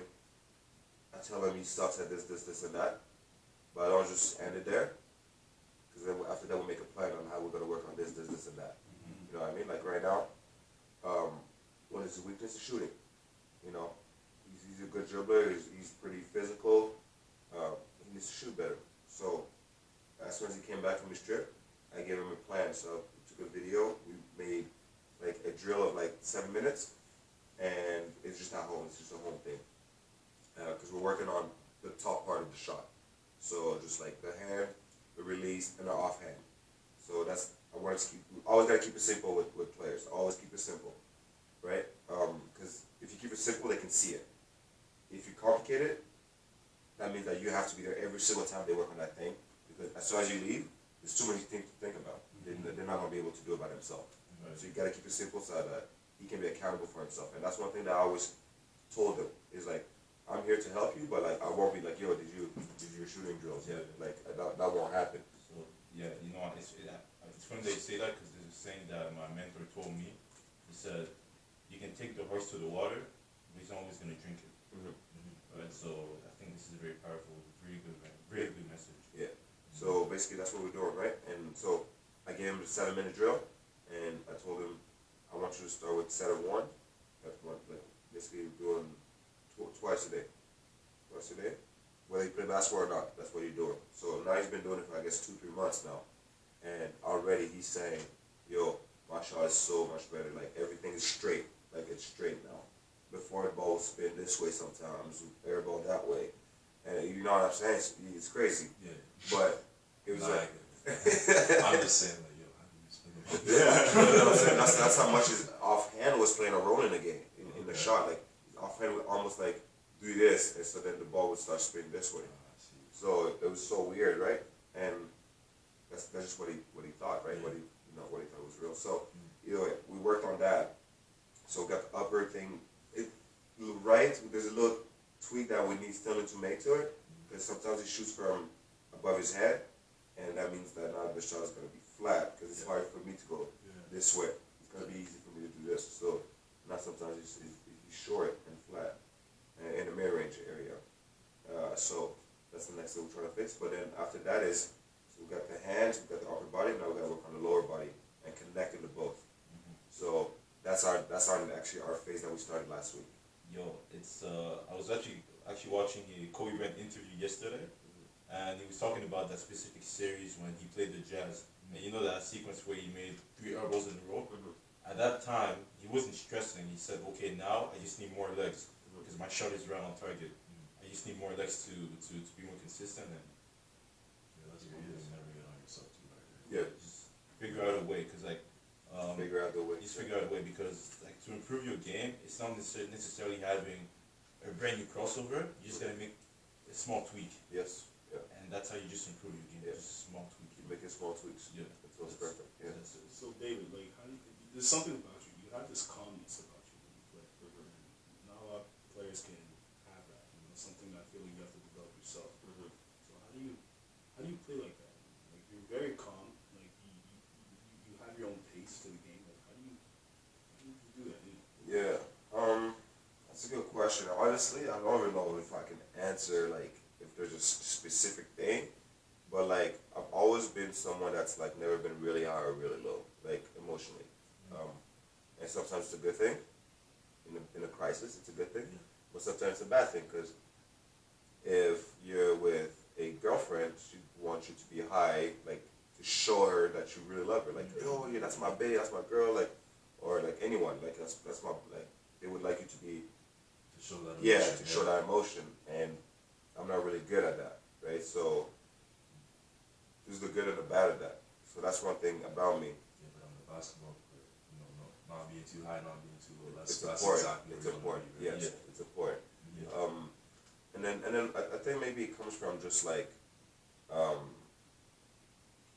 S1: I tell him he sucks at this, and that. But I don't just end it there. Because then after that, we'll make a plan on how we're going to work on this, and that. You know what I mean? Like right now, what is his weakness? Is shooting. You know, he's a good dribbler. He's pretty physical. He needs to shoot better. So as soon as he came back from his trip, I gave him a plan. So we took a video. We made like a drill of like 7 minutes, and it's just at home. It's just a home thing because we're working on the top part of the shot. So just like the hand, the release, and the offhand. So that's I want to keep. Always gotta keep it simple with players. Always keep it simple, right? Because if you keep it simple, they can see it. If you complicate it, that means that you have to be there every single time they work on that thing. Because as soon as you leave, there's too many things to think about. They're not gonna be able to do it by themselves.
S2: Right.
S1: So you gotta keep it simple so that he can be accountable for himself. And that's one thing that I always told him is like, I'm here to help you, but like I won't be like, yo, did you your shooting drills?
S2: Yeah.
S1: Like that won't happen.
S2: So yeah, you know, it's funny they say that because there's a saying that my mentor told me. He said, you can take the horse to the water, but he's always gonna drink it. Right. So I think this is very powerful, very good message.
S1: Yeah. So basically that's what we're doing, right? And so I gave him the 7-minute drill, and I told him I want you to start with set of 1. That's one, like basically doing twice a day. Twice a day. Whether you play basketball or not, that's what you're doing. So now he's been doing it for I guess 2-3 months now. And already he's saying, yo, my shot is so much better. Like everything is straight. Like it's straight now. Before the ball would spin this way sometimes, air ball that way. And you know what I'm saying? It's crazy.
S4: Yeah.
S1: But it was like
S4: I'm just saying like, yo, how do you spin the ball?
S1: yeah, you know what I'm saying? That's how much his offhand was playing a role in the game, in the shot. Like his offhand would almost like do this, and so then the ball would start spinning this way. So it was so weird, right? And that's just what he thought, right? What he thought was real. So we worked on that. So we got the upper thing. Right, there's a little tweak that we need still to make to it, because sometimes he shoots from above his head, and that means that now the shot is going to be flat, because it's hard for me to go this way. It's going to be easy for me to do this. So now sometimes he's short and flat in the mid-range area. So that's the next thing we're trying to fix. But then after that is, so we got the hands, we got the upper body, now we got to work on the lower body and connecting to both. So that's actually our phase that we started last week.
S2: Yo, it's I was actually watching a Kobe Bryant interview yesterday, and he was talking about that specific series when he played the Jazz. And you know that sequence where he made three elbows in a row. At that time, he wasn't stressing. He said, "Okay, now I just need more legs because my shot is right on target. I just need more legs to be more consistent and
S4: Yeah, that's cool. You never get on yourself too hard.
S1: Yeah,
S2: just figure out a way." Because like
S1: figure out the way.
S2: just figure out a way because like to improve your game, it's not necessarily having a brand new crossover. You just gotta make a small tweak,
S1: Yes, yeah.
S2: and that's how you just improve your game.
S1: Yeah.
S2: Just a small tweak.
S1: Keep making small tweaks.
S2: Yeah,
S1: Until it's perfect. Yeah.
S2: that's it.
S3: So David, like, how do you, there's something about you. You have this calmness about you when you play. And not a lot of players can have that. You know, something I feel like you have to develop yourself. So how do you play like that? Like you're very calm. Like you have your own pace to the game. Like how do you do that?
S1: Yeah. That's a good question. Honestly, I don't even know if I can answer like if there's a specific thing, but like I've always been someone that's like never been really high or really low, like emotionally. And sometimes it's a good thing. In a crisis, it's a good thing, but sometimes it's a bad thing because if you're with a girlfriend, she wants you to be high, like to show her that you really love her, like yo, yeah, that's my babe, that's my girl, like, or like anyone, like that's my like they would like you to be
S4: To show that
S1: yeah
S4: emotion,
S1: to show that emotion, and I'm not really good at that, right? So there's the good and the bad of that. So that's one thing about me.
S4: Yeah, but on the basketball court, not being too high, not being too low. That's
S1: It's important.
S4: exactly
S1: It's
S4: where you wanna
S1: important.
S4: be, right?
S1: Yes, it's important.
S4: Yeah.
S1: And then I think maybe it comes from just like um,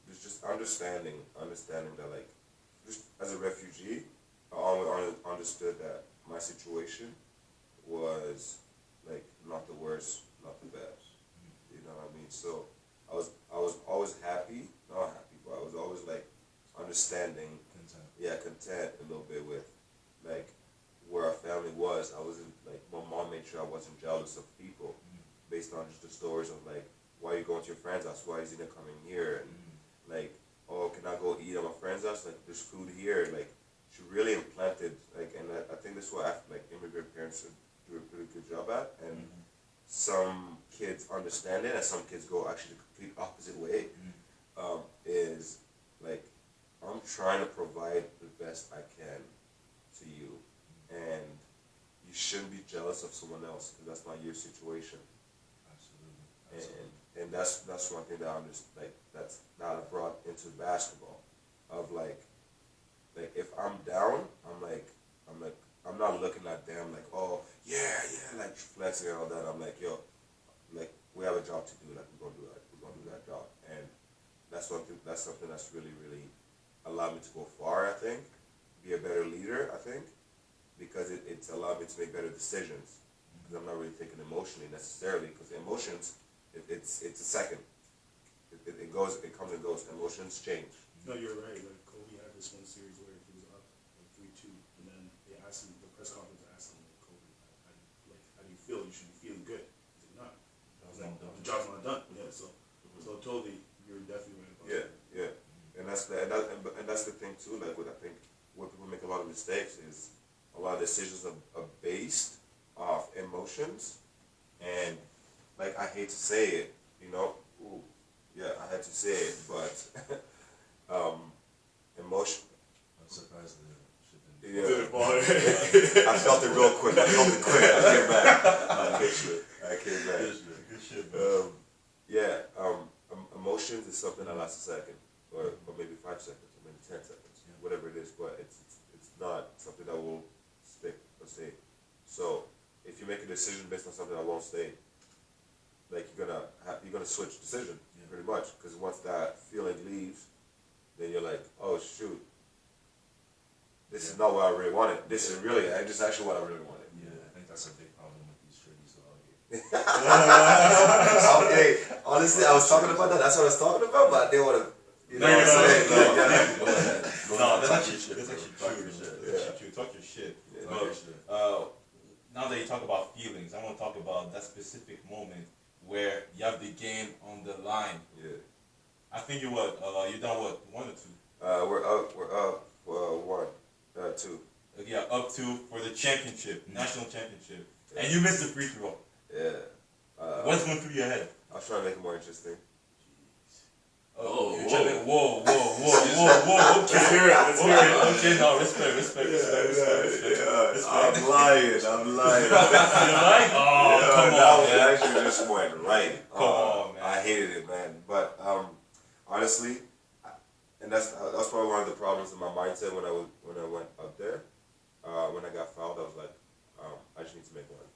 S1: there's just understanding that like just as a refugee, I always understood that my situation was like not the worst, not the best. You know what I mean? So I was always happy, not happy, but I was always like understanding,
S4: Content.
S1: yeah, content a little bit with like where our family was. I wasn't like my mom made sure I wasn't jealous of people based on just the stories of like why are you going to your friend's house? Why is he not coming here? And like, oh, can I go eat at my friend's house? Like there's food here. Like she really implanted like, and I think this is what like immigrant parents do a pretty good job at. And some kids understand it, and some kids go actually the complete opposite way. Is like I'm trying to provide the best I can to you, and you shouldn't be jealous of someone else because that's not your situation.
S4: Absolutely.
S1: And that's one thing that I'm just like that I brought into basketball, of like if I'm down, I'm not looking at them like, oh yeah like flexing and all that. I'm like, yo, like we have a job to do, like we're gonna do that job. And that's something that's really allowed me to go far, I think, be a better leader, I think, because it's allowed me to make better decisions, because I'm not really thinking emotionally necessarily, because emotions it's a second, it comes and goes. Emotions change.
S3: No, you're right. Like Kobe had this one series where he was up like 3-2, and then they asked him, the press conference asked him, like, Kobe, how do you feel? You should be feeling good. He's like, nah. I was like, the job's not done. Yeah, so totally, you're definitely right about that.
S1: Yeah. And that's the thing too. Like what I think where people make a lot of mistakes is a lot of decisions are based off emotions, and like I hate to say it, ooh, yeah, I had to say it, but emotion.
S4: I'm surprised the shit didn't.
S1: Yeah. I felt it real quick. I came back. I came back.
S4: Good shit, bro.
S1: Emotions is something that lasts a second, or maybe 5 seconds, or maybe 10 seconds, whatever it is. But it's not something that will stick or stay. So if you make a decision based on something that won't stay, like you're gonna switch decision pretty much, because once that feeling leaves, then you're like, oh shoot, this is not what I really wanted. This is actually what I really wanted.
S4: Yeah, I think that's a big problem with these shirties all here.
S1: Okay, honestly, I was talking about that. That's what I was talking about, but I didn't want to. You know what I'm saying?
S4: Go ahead.
S2: No, that's
S4: Talk
S2: actually
S4: your shit,
S2: that's
S4: bro.
S2: actually
S4: Talk
S2: true.
S4: your shit.
S2: That's actually true. Talk your shit.
S1: Yeah.
S4: Talk your shit.
S2: Now that you talk about feelings, I want to talk about that specific moment where you have the game on the line.
S1: Yeah.
S2: I think you're what? You're down what? 1 or 2?
S1: We're up 1, 2.
S2: Yeah, up to for the championship, national championship, and you missed the free throw.
S1: Yeah.
S2: What's going through your head?
S1: I was trying to make it more interesting.
S4: Oh,
S2: You're
S4: whoa.
S2: trying to- whoa. Okay, okay, no, respect.
S1: I'm lying.
S2: You're like, oh,
S1: Yeah,
S2: come
S1: that
S2: on,
S1: was
S2: man.
S1: actually just went right.
S2: Come on, man.
S1: I hated it, man. But honestly, and that's probably one of the problems in my mindset when I went up there. When I got fouled, I was like, I just need to make one,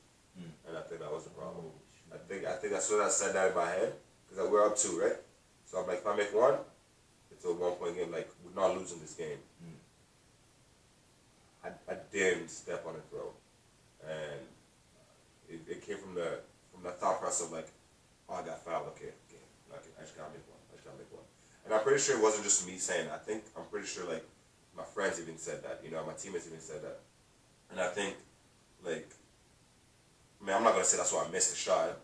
S1: and I think that was the problem. I think I sort of said that in my head because we're up 2, right? So I'm like, if I make one, it's a 1-point game. Like we're not losing this game. I didn't step on a throw, and it came from the thought process of like, oh, I got fouled. Okay, I just gotta make one. And I'm pretty sure it wasn't just me saying. I'm pretty sure like my friends even said that. You know, my teammates even said that. And I think like, I mean, I'm not gonna say that's why I missed the shot,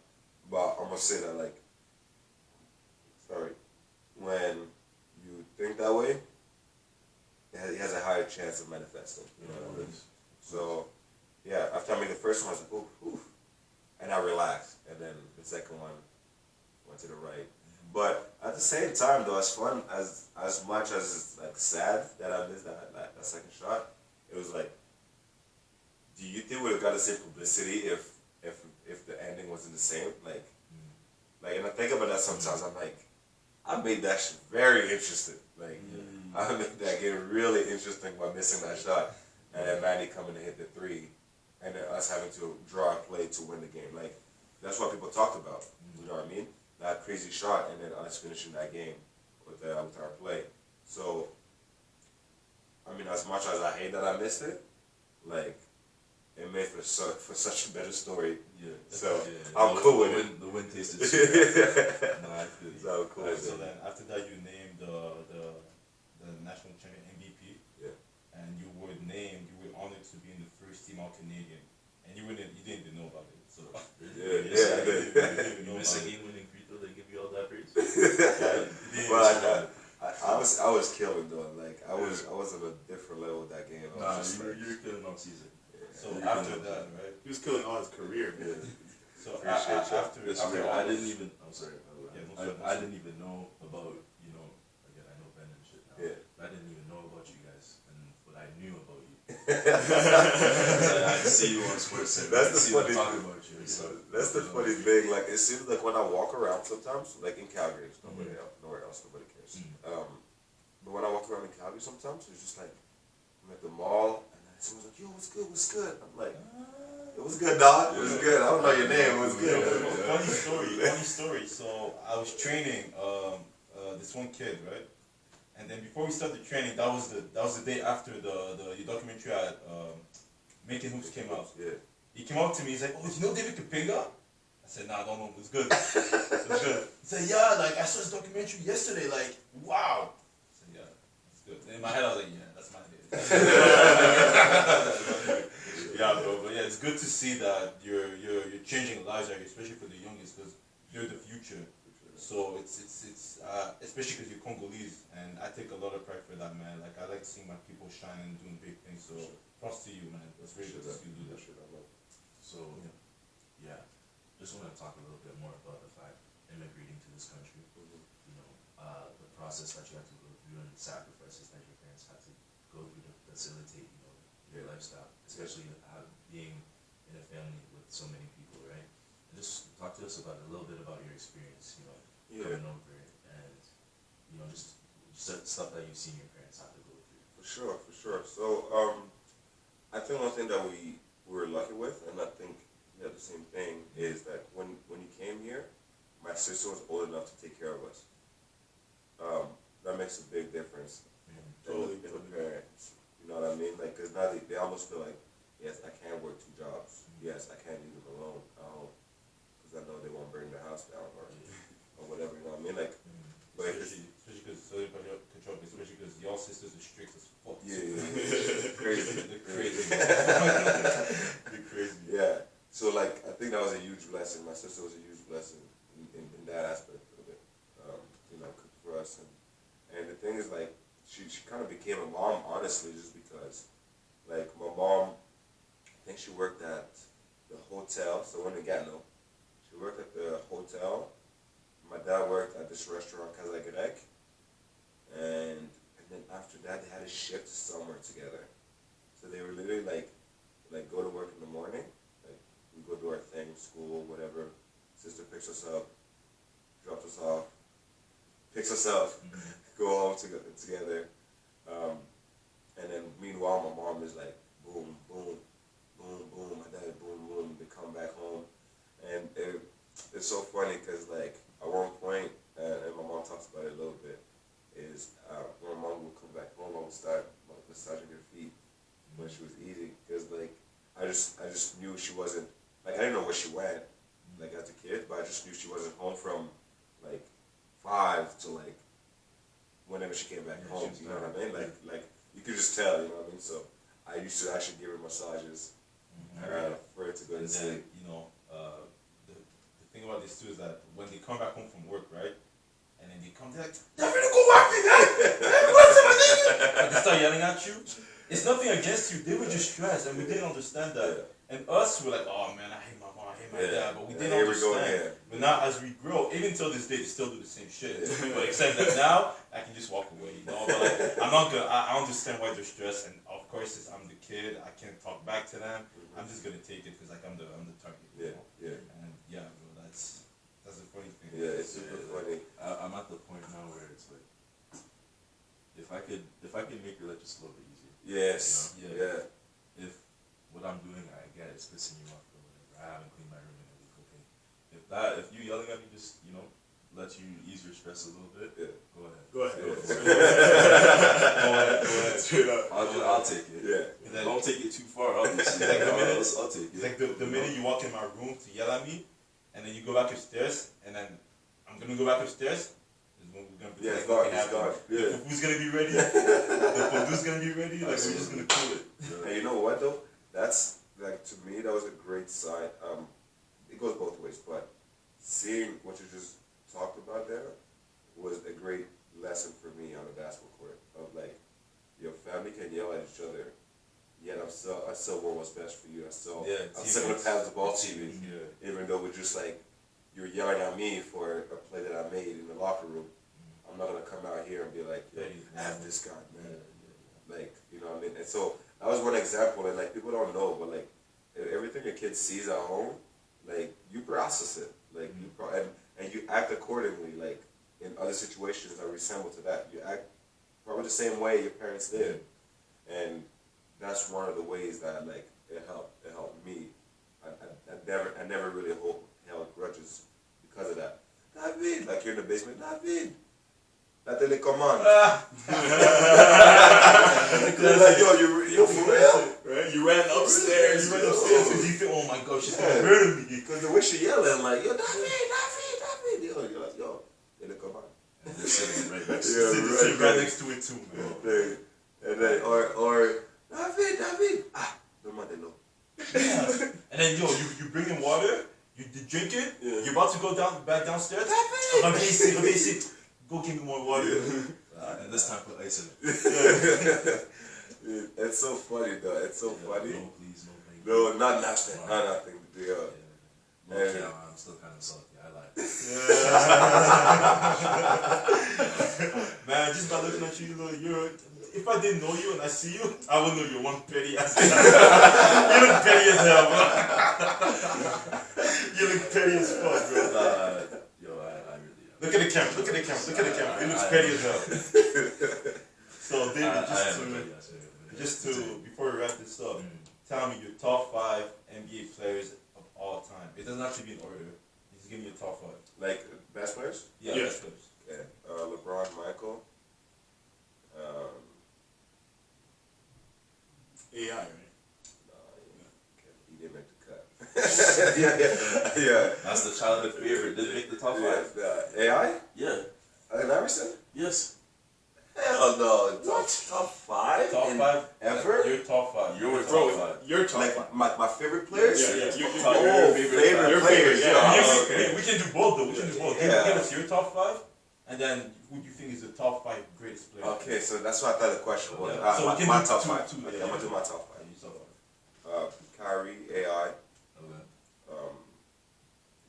S1: but I'm gonna say that like, sorry, when you think that way, it has a higher chance of manifesting. You know what I mean? So, yeah, after I made the first one, I was like, ooh, and I relaxed, and then the second one went to the right. But at the same time, though, as fun as much as it's like sad that I missed that second shot, it was like, do you think we would have got the same publicity if the ending wasn't the same? Like, and I think about that sometimes. I'm like, I made that shit very interesting. Like, I made that game really interesting by missing that shot, and then Manny coming to hit the 3, and then us having to draw a play to win the game. Like, that's what people talked about. You know what I mean? That crazy shot, and then us finishing that game with our play. So, I mean, as much as I hate that I missed it, like, it made for such a better story.
S4: Yeah.
S1: So
S4: Yeah.
S1: I'm cool with it.
S4: The win tasted sweet. No, I feel you.
S1: So I'm cool
S2: Alright,
S1: with
S2: so
S1: it.
S2: then after that you named the national champion MVP.
S1: Yeah.
S2: And you were honored to be in the first team all Canadian. And you didn't even know about it. So
S1: Yeah,
S2: you
S1: yeah, I did.
S2: didn't even
S4: You
S2: know
S4: miss a
S2: about it.
S4: game-winning free throw, they give you all that praise.
S1: But I was killing though. Like I was on a different level with that game. I
S4: Nah,
S1: was just like,
S4: you're killing all season.
S2: So after that, right?
S3: He was killing all his career, man.
S2: So
S1: Appreciate you.
S2: after
S4: It's
S2: after
S4: weird.
S2: all
S4: I didn't
S2: this-
S4: even. I'm sorry.
S2: Yeah, no
S4: I
S2: sweat.
S4: didn't even know about Again, I know Ben and shit now.
S1: Yeah.
S4: But I didn't even know about you guys, and what I knew about you. I see you on Sports Center.
S1: That's
S4: I
S1: the
S4: see them
S1: funny
S4: talking
S1: thing.
S4: about you. So,
S1: That's the funny thing. Like it seems like when I walk around sometimes, like in Calgary, nowhere else, nobody cares. But when I walk around in Calgary, sometimes it's just like I'm at the mall, and then someone's like, "Yo, what's good?" I'm like, "It was good, dog. It was good. I don't know your name. It was good."
S2: Funny story. So I was training this one kid, right? And then before we started training, that was the day after the documentary at Making Hoops came out.
S1: Yeah.
S2: He came up to me. He's like, "Oh, you know David Kapinga?" I said, "Nah, I don't know him. It was good. It was good." He said, "Yeah, like I saw his documentary yesterday. Like, wow." I said, "Yeah, it's good." And in my head, I was like, "Yeah, that's my dude." Yeah, bro. But yeah, it's good to see that you're changing lives, right? Especially for the youngest, because you're the future. So it's especially because you're Congolese, and I take a lot of pride for that, man. Like I like seeing my people shine and doing big things. So props to you, man. That's really good to see you do that.
S4: So, yeah, just want to talk a little bit more about the fact immigrating to this country. The process that you had to go through and the sacrifices that your parents had to go through to facilitate, your lifestyle, especially being in a family with so many people, right? And just talk to us about a little bit about your experience, coming over and just stuff that you've seen your parents have to go through.
S1: For sure. So, I think one thing that we were lucky with, and I think you had the same thing, is that when you came here, my sister was old enough to take care of us. That makes a big difference.
S3: Totally.
S1: In the parents. You know what I mean? Like, because now they almost feel like, yes, I can work 2 jobs. Yes, I can't leave them alone at home. Because I know they won't burn the house down or whatever, you know what I mean? Like, but if it's,
S2: Especially because y'all sisters are strict as fuck.
S1: crazy.
S2: They're crazy. They're crazy.
S1: Yeah. So, like, I think that was a huge blessing. My sister was a huge blessing in that aspect of it. Cooked for us. And the thing is, like, she kind of became a mom, honestly, just because, like, my my mom, I think she worked at the hotel, so in the Gatineau. She worked at the hotel. My dad worked at this restaurant, Kazakirek. And then after that, they had a shift somewhere together. So they were literally like go to work in the morning. Like, we go do our thing, school, whatever. Sister picks us up, drops us off, picks us up, go home together. And then meanwhile, my mom is like, boom, boom, boom, boom. My dad, boom, boom. They come back home. And it's so funny because, like, at one point, and my mom talks about it a little bit, is when my mom would come back home, I would start massaging her feet when she was eating. Because, like, I just knew she wasn't, like, I didn't know where she went, like, as a kid, but I just knew she wasn't home from, like, 5 to, like, whenever she came back home, you know what I mean? Like, you could just tell, you know what I mean? So I used to actually give her massages for her to go to sleep.
S2: You know, the thing about this too is that when they come back home from work, right? And then they come, they're like, "David, go back to that! What's happening?" And they start yelling at you. It's nothing against you. They were just stressed, and we didn't understand that. And us, we're like, "Oh man, I hate my mom, I hate my dad," but we didn't understand. But now, as we grow, even till this day, they still do the same shit. But except that now, I can just walk away, you know. But like, I'm not gonna. I understand why they're stressed, and of course, since I'm the kid, I can't talk back to them. I'm just gonna take it because like I'm the target. You know? And yeah, bro, that's a funny thing.
S1: Yeah, it's super funny.
S4: I'm at the point now where it's like, if I could make your life just a little bit easier.
S1: Yes.
S4: You know?
S1: Yeah.
S4: If what I'm doing, I get it's pissing you off or whatever. I haven't cleaned my room in a week. Okay. If you yelling at me just let you ease your stress a little bit.
S1: Yeah.
S4: Go ahead.
S3: Go ahead.
S4: Go
S3: Go ahead. Straight up.
S4: I'll take it.
S1: Yeah.
S4: Don't take it too far, obviously.
S2: Like the minute,
S4: I'll take it.
S2: it's like the minute you walk in my room to yell at me, and then you go back upstairs, and then I'm gonna go back upstairs. We're gonna
S1: Yeah, it's
S2: gone.
S1: gone.
S2: The food's gonna be ready. The fondue's gonna be ready. Like we're just gonna cool it.
S1: And you know what though? That's like, to me, that was a great sign. It goes both ways, but seeing what you just talked about there was a great lesson for me on the basketball court. Of like, your family can yell at each other, yet I still want what's best for you. I'm still gonna pass the ball to you, even though we're just like, you're yelling at me for a play that I made in the locker room. I'm not gonna come out here and be like, "Yo, have this guy, man." Like, you know what I mean? And so that was one example, and like, people don't know, but like, everything a kid sees at home, like, you process it, like, and you act accordingly, like, in other situations that resemble to that. You act probably the same way your parents did, and that's one of the ways that, like, it helped me. I never really held grudges because of that. David, like, you're in the basement, David, la télécommande. Like, yo, for real?
S3: Right? You ran upstairs.
S2: Because you feel, oh my gosh, she's gonna murder me.
S1: Because the way she yelling, like, yo, David. You're like, yo, télécommande.
S4: And they're sitting right next to
S2: Sit right next to it too, man.
S1: And then, or David, demandez-le.
S2: Yeah. And then you bring in water, you drink it, you're about to go back downstairs. David, go give me more water.
S4: and this time put ice in it.
S1: It's so funny though. It's so funny.
S4: No, please, no, thank
S1: No,
S4: you.
S1: not nothing. Not nothing. Yeah.
S4: Yeah, I'm still kind of salty. I like it.
S2: Man, just by looking at you, if I didn't know you and I see you, I would know you're one petty ass. You look petty as hell, bro. You look petty as fuck, bro.
S4: I really am.
S2: Look at the camera. Look at the camera. He looks petty as hell. So, David, just to before we wrap this up, tell me your top 5 NBA players of all time. It doesn't have to be in order. Just give me your top 5.
S1: Like, best players?
S2: Yeah,
S3: Yeah.
S2: best players.
S1: Yeah. LeBron, Michael.
S3: AI, right?
S1: He didn't make the cut. Yeah.
S4: That's the childhood favorite. Did it make the top 5?
S1: AI?
S4: Yeah.
S1: Allen Iverson?
S4: Yes.
S1: Hell no. Top 5?
S2: Top 5
S1: ever?
S2: Your top 5.
S4: Your
S3: Bro,
S4: top 5.
S3: your top
S1: Like,
S3: 5.
S1: my favorite players?
S3: Yeah.
S1: Your favorite players.
S3: Yeah.
S1: Okay.
S2: We can do both though. We can do both.
S1: Yeah.
S2: Give us your top 5, and then who do you think is the top 5 greatest players?
S1: Okay, so that's what I thought the question was.
S2: Yeah. So we can
S1: my
S2: do
S1: top
S2: two,
S1: 5.
S2: two,
S1: Okay,
S2: yeah.
S1: I'm going to do my top 5.
S2: Yeah, you top 5.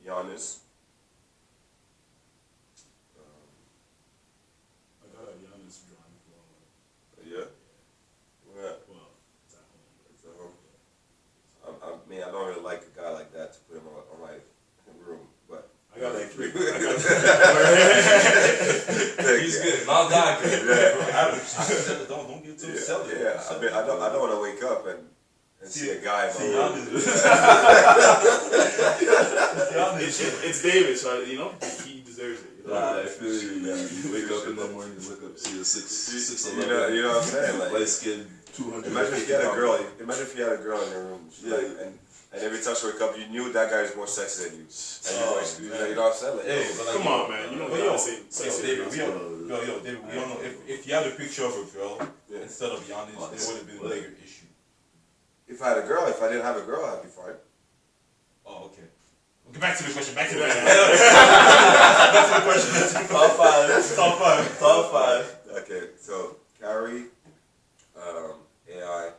S1: Giannis.
S3: I got a Giannis drawing for
S1: Yeah. Yeah.
S3: well, it's at home. But
S1: It's at home. I mean, I don't really like a guy like that to put him on my room, but
S3: I got like
S1: three.
S3: three. I got
S2: He's good. Not that good.
S1: Yeah.
S2: Don't get too
S1: Yeah,
S2: sell it.
S1: yeah. I mean, I don't want to wake up and see a guy in my room.
S3: it's David, so you know he deserves it. You know?
S4: I feel you. You wake up in the morning, you look up, see a 6'11",
S1: You know what I'm saying? Like,
S4: light skin, 200.
S1: imagine if you had a girl. Imagine if you had a girl in your room, like, and every time she wake up, you knew that guy is more sexy than you. And you know what I'm saying? Like,
S2: Hey, but like,
S3: Come on, man. You know
S2: but
S3: what
S2: yo,
S3: I'm saying?
S2: David, we don't, David, we don't know if you had a picture of a girl instead of Giannis, there would have been a bigger issue.
S1: if I had a girl, if I didn't have a girl, I'd be fine.
S2: Oh, okay. Get back to the question. Back to the question.
S4: Top five.
S2: Top five.
S4: Top five.
S1: Okay, so Kyrie, AI,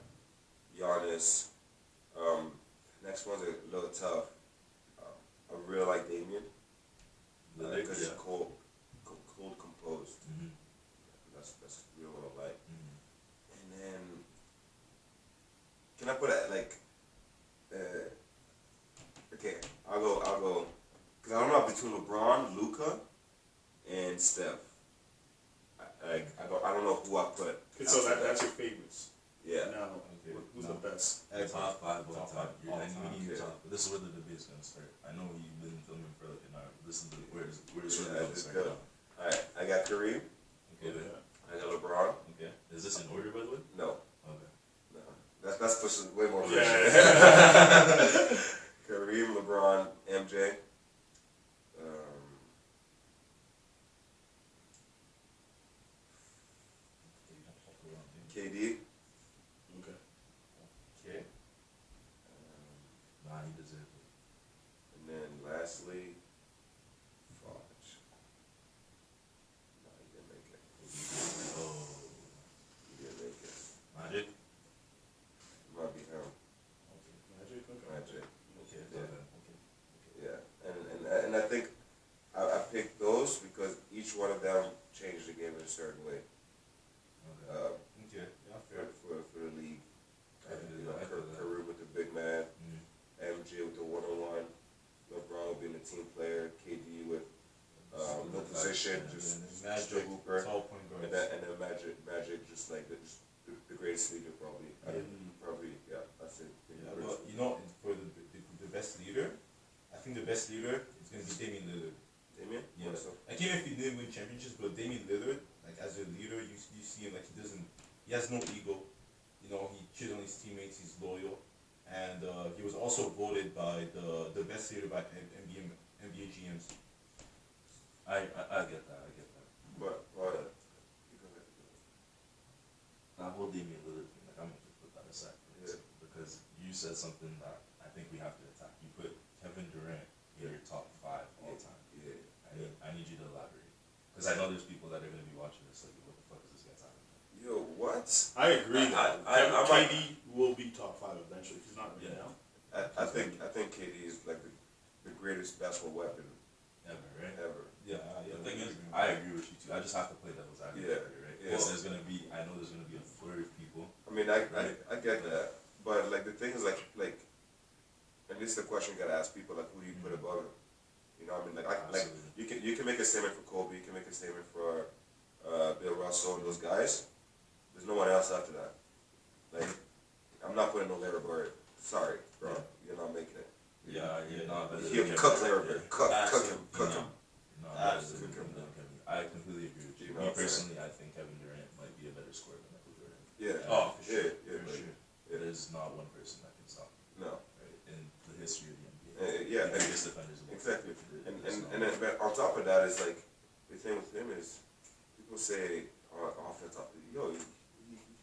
S1: Giannis. Next one's a little tough. I really like Damian because he's cold, composed.
S4: Mm-hmm.
S1: That's really what I like.
S4: Mm-hmm.
S1: And then, can I put it like, okay, I'll go, because I don't know between LeBron, Luka, and Steph. I don't know who I put.
S3: Okay, so that's your favorites.
S1: Yeah.
S3: Now, who's the best?
S4: Top five all
S2: Top
S4: time.
S2: five all
S4: And
S2: time.
S4: we need
S1: Okay.
S4: top. This is where the debate's gonna start. I know you've been filming for like an hour. This is where it's really
S1: Yeah,
S4: gonna
S1: it's
S4: start.
S1: good. Alright, I got Kareem.
S4: Okay.
S1: I got LeBron.
S4: Okay. Is this in order, by the way?
S1: No,
S4: Okay.
S1: no. That's pushing way more pressure.
S3: Yeah.
S1: Kareem, LeBron, MJ. KD.
S3: Okay.
S2: Okay.
S4: Nah, he deserves it.
S1: And then lastly, Fudge. No, he didn't make it.
S4: Oh,
S1: He didn't make it.
S4: Magic.
S1: It might be him.
S3: Magic. Okay.
S1: Magic.
S2: Okay.
S1: Yeah.
S2: Okay.
S1: Yeah. And I think I picked those because each one of them changed the game in a certain way.
S4: Okay.
S2: Okay. Yeah, fair.
S1: For the league.
S4: I can do
S1: You know,
S4: that. I feel that.
S1: Kareem with the big man,
S4: Mm.
S1: MJ with the one-on-one, LeBron being a team player, KD with no position, just a hooper,
S2: Tall point guard.
S1: and then Magic just like the greatest leader probably. Probably, yeah, that's it.
S2: Yeah, but you know, for the best leader, I think the best leader is going to be Damian Lillard.
S1: Damian?
S2: Yeah.
S1: Also?
S2: Like even if he didn't win championships, but Damian Lillard, like as a leader, you see him like he has no ego. You know, he cheats on his teammates. He's loyal, and he was also voted by the best leader by NBA GMs.
S4: I get that. I get that.
S1: But
S4: That whole Damian Lillard thing, like I'm gonna just put that aside
S1: Yeah.
S4: because you said something that I think we have to attack. You put Kevin Durant in your top five all time.
S1: yeah.
S4: I need you to elaborate because I know there's people that are gonna be watching this like, what the fuck is this guy talking about?
S1: Yo, what?
S3: I agree.
S1: I'm
S3: KD will be top 5 eventually. He's not right now.
S1: I think KD is like the greatest basketball weapon
S4: Ever, right?
S1: ever.
S2: Yeah.
S4: The thing is, I agree with you too. I just have to play devil's advocate,
S1: Yeah,
S4: right?
S1: yeah.
S4: Because I know there's gonna be a flurry of people.
S1: I mean, I get that, but like the thing is like, and this is the question you gotta ask people, like, who do you put above him? You know what I mean? Like
S4: Absolutely.
S1: you can make a statement for Kobe, you can make a statement for Bill Russell and those guys. There's no one else after that. Like, I'm not putting no Larry Bird. Sorry, bro, you're not making it.
S4: No, but
S1: He'll cook Larry Bird. Cook him.
S4: No,
S2: Absolutely.
S4: I completely agree with you.
S1: You know
S4: Me
S1: what I'm
S4: personally, I think Kevin Durant might be a better scorer than Michael Jordan.
S1: Yeah.
S2: Oh, for sure.
S1: Yeah.
S2: For sure.
S1: Yeah.
S4: There's not one person that can stop him,
S1: No.
S4: right? In the history of the NBA.
S1: Yeah.
S4: The biggest defenders of all
S1: Exactly.
S4: time.
S1: And
S4: There's
S1: then
S4: not one.
S1: but on top of that is like the thing with him is people say offense. Yo,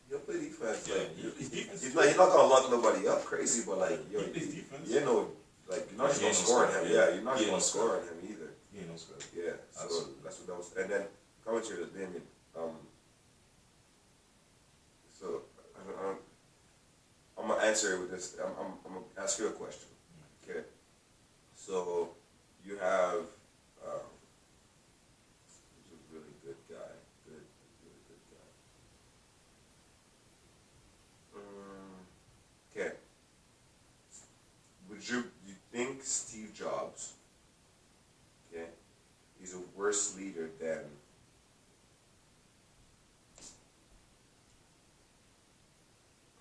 S1: he'll play defense.
S2: Yeah,
S1: Like,
S2: his defense.
S1: he's not gonna lock nobody up crazy, but like yo,
S2: His defense.
S1: you know, like you're not just
S4: He
S1: gonna
S4: ain't no
S1: score on
S4: scorer,
S1: him.
S4: yeah.
S1: Yeah, you're not
S4: He
S1: just
S4: ain't
S1: gonna
S4: no
S1: score on him either.
S4: He ain't no scrub.
S1: Yeah, so
S4: Absolutely.
S1: that's what that was. And then coming to Damien, so I'm gonna answer it with this. I'm gonna ask you a question. Okay, so you have who's a really good guy, really good guy. Okay, you think Steve Jobs, okay, he's a worse leader than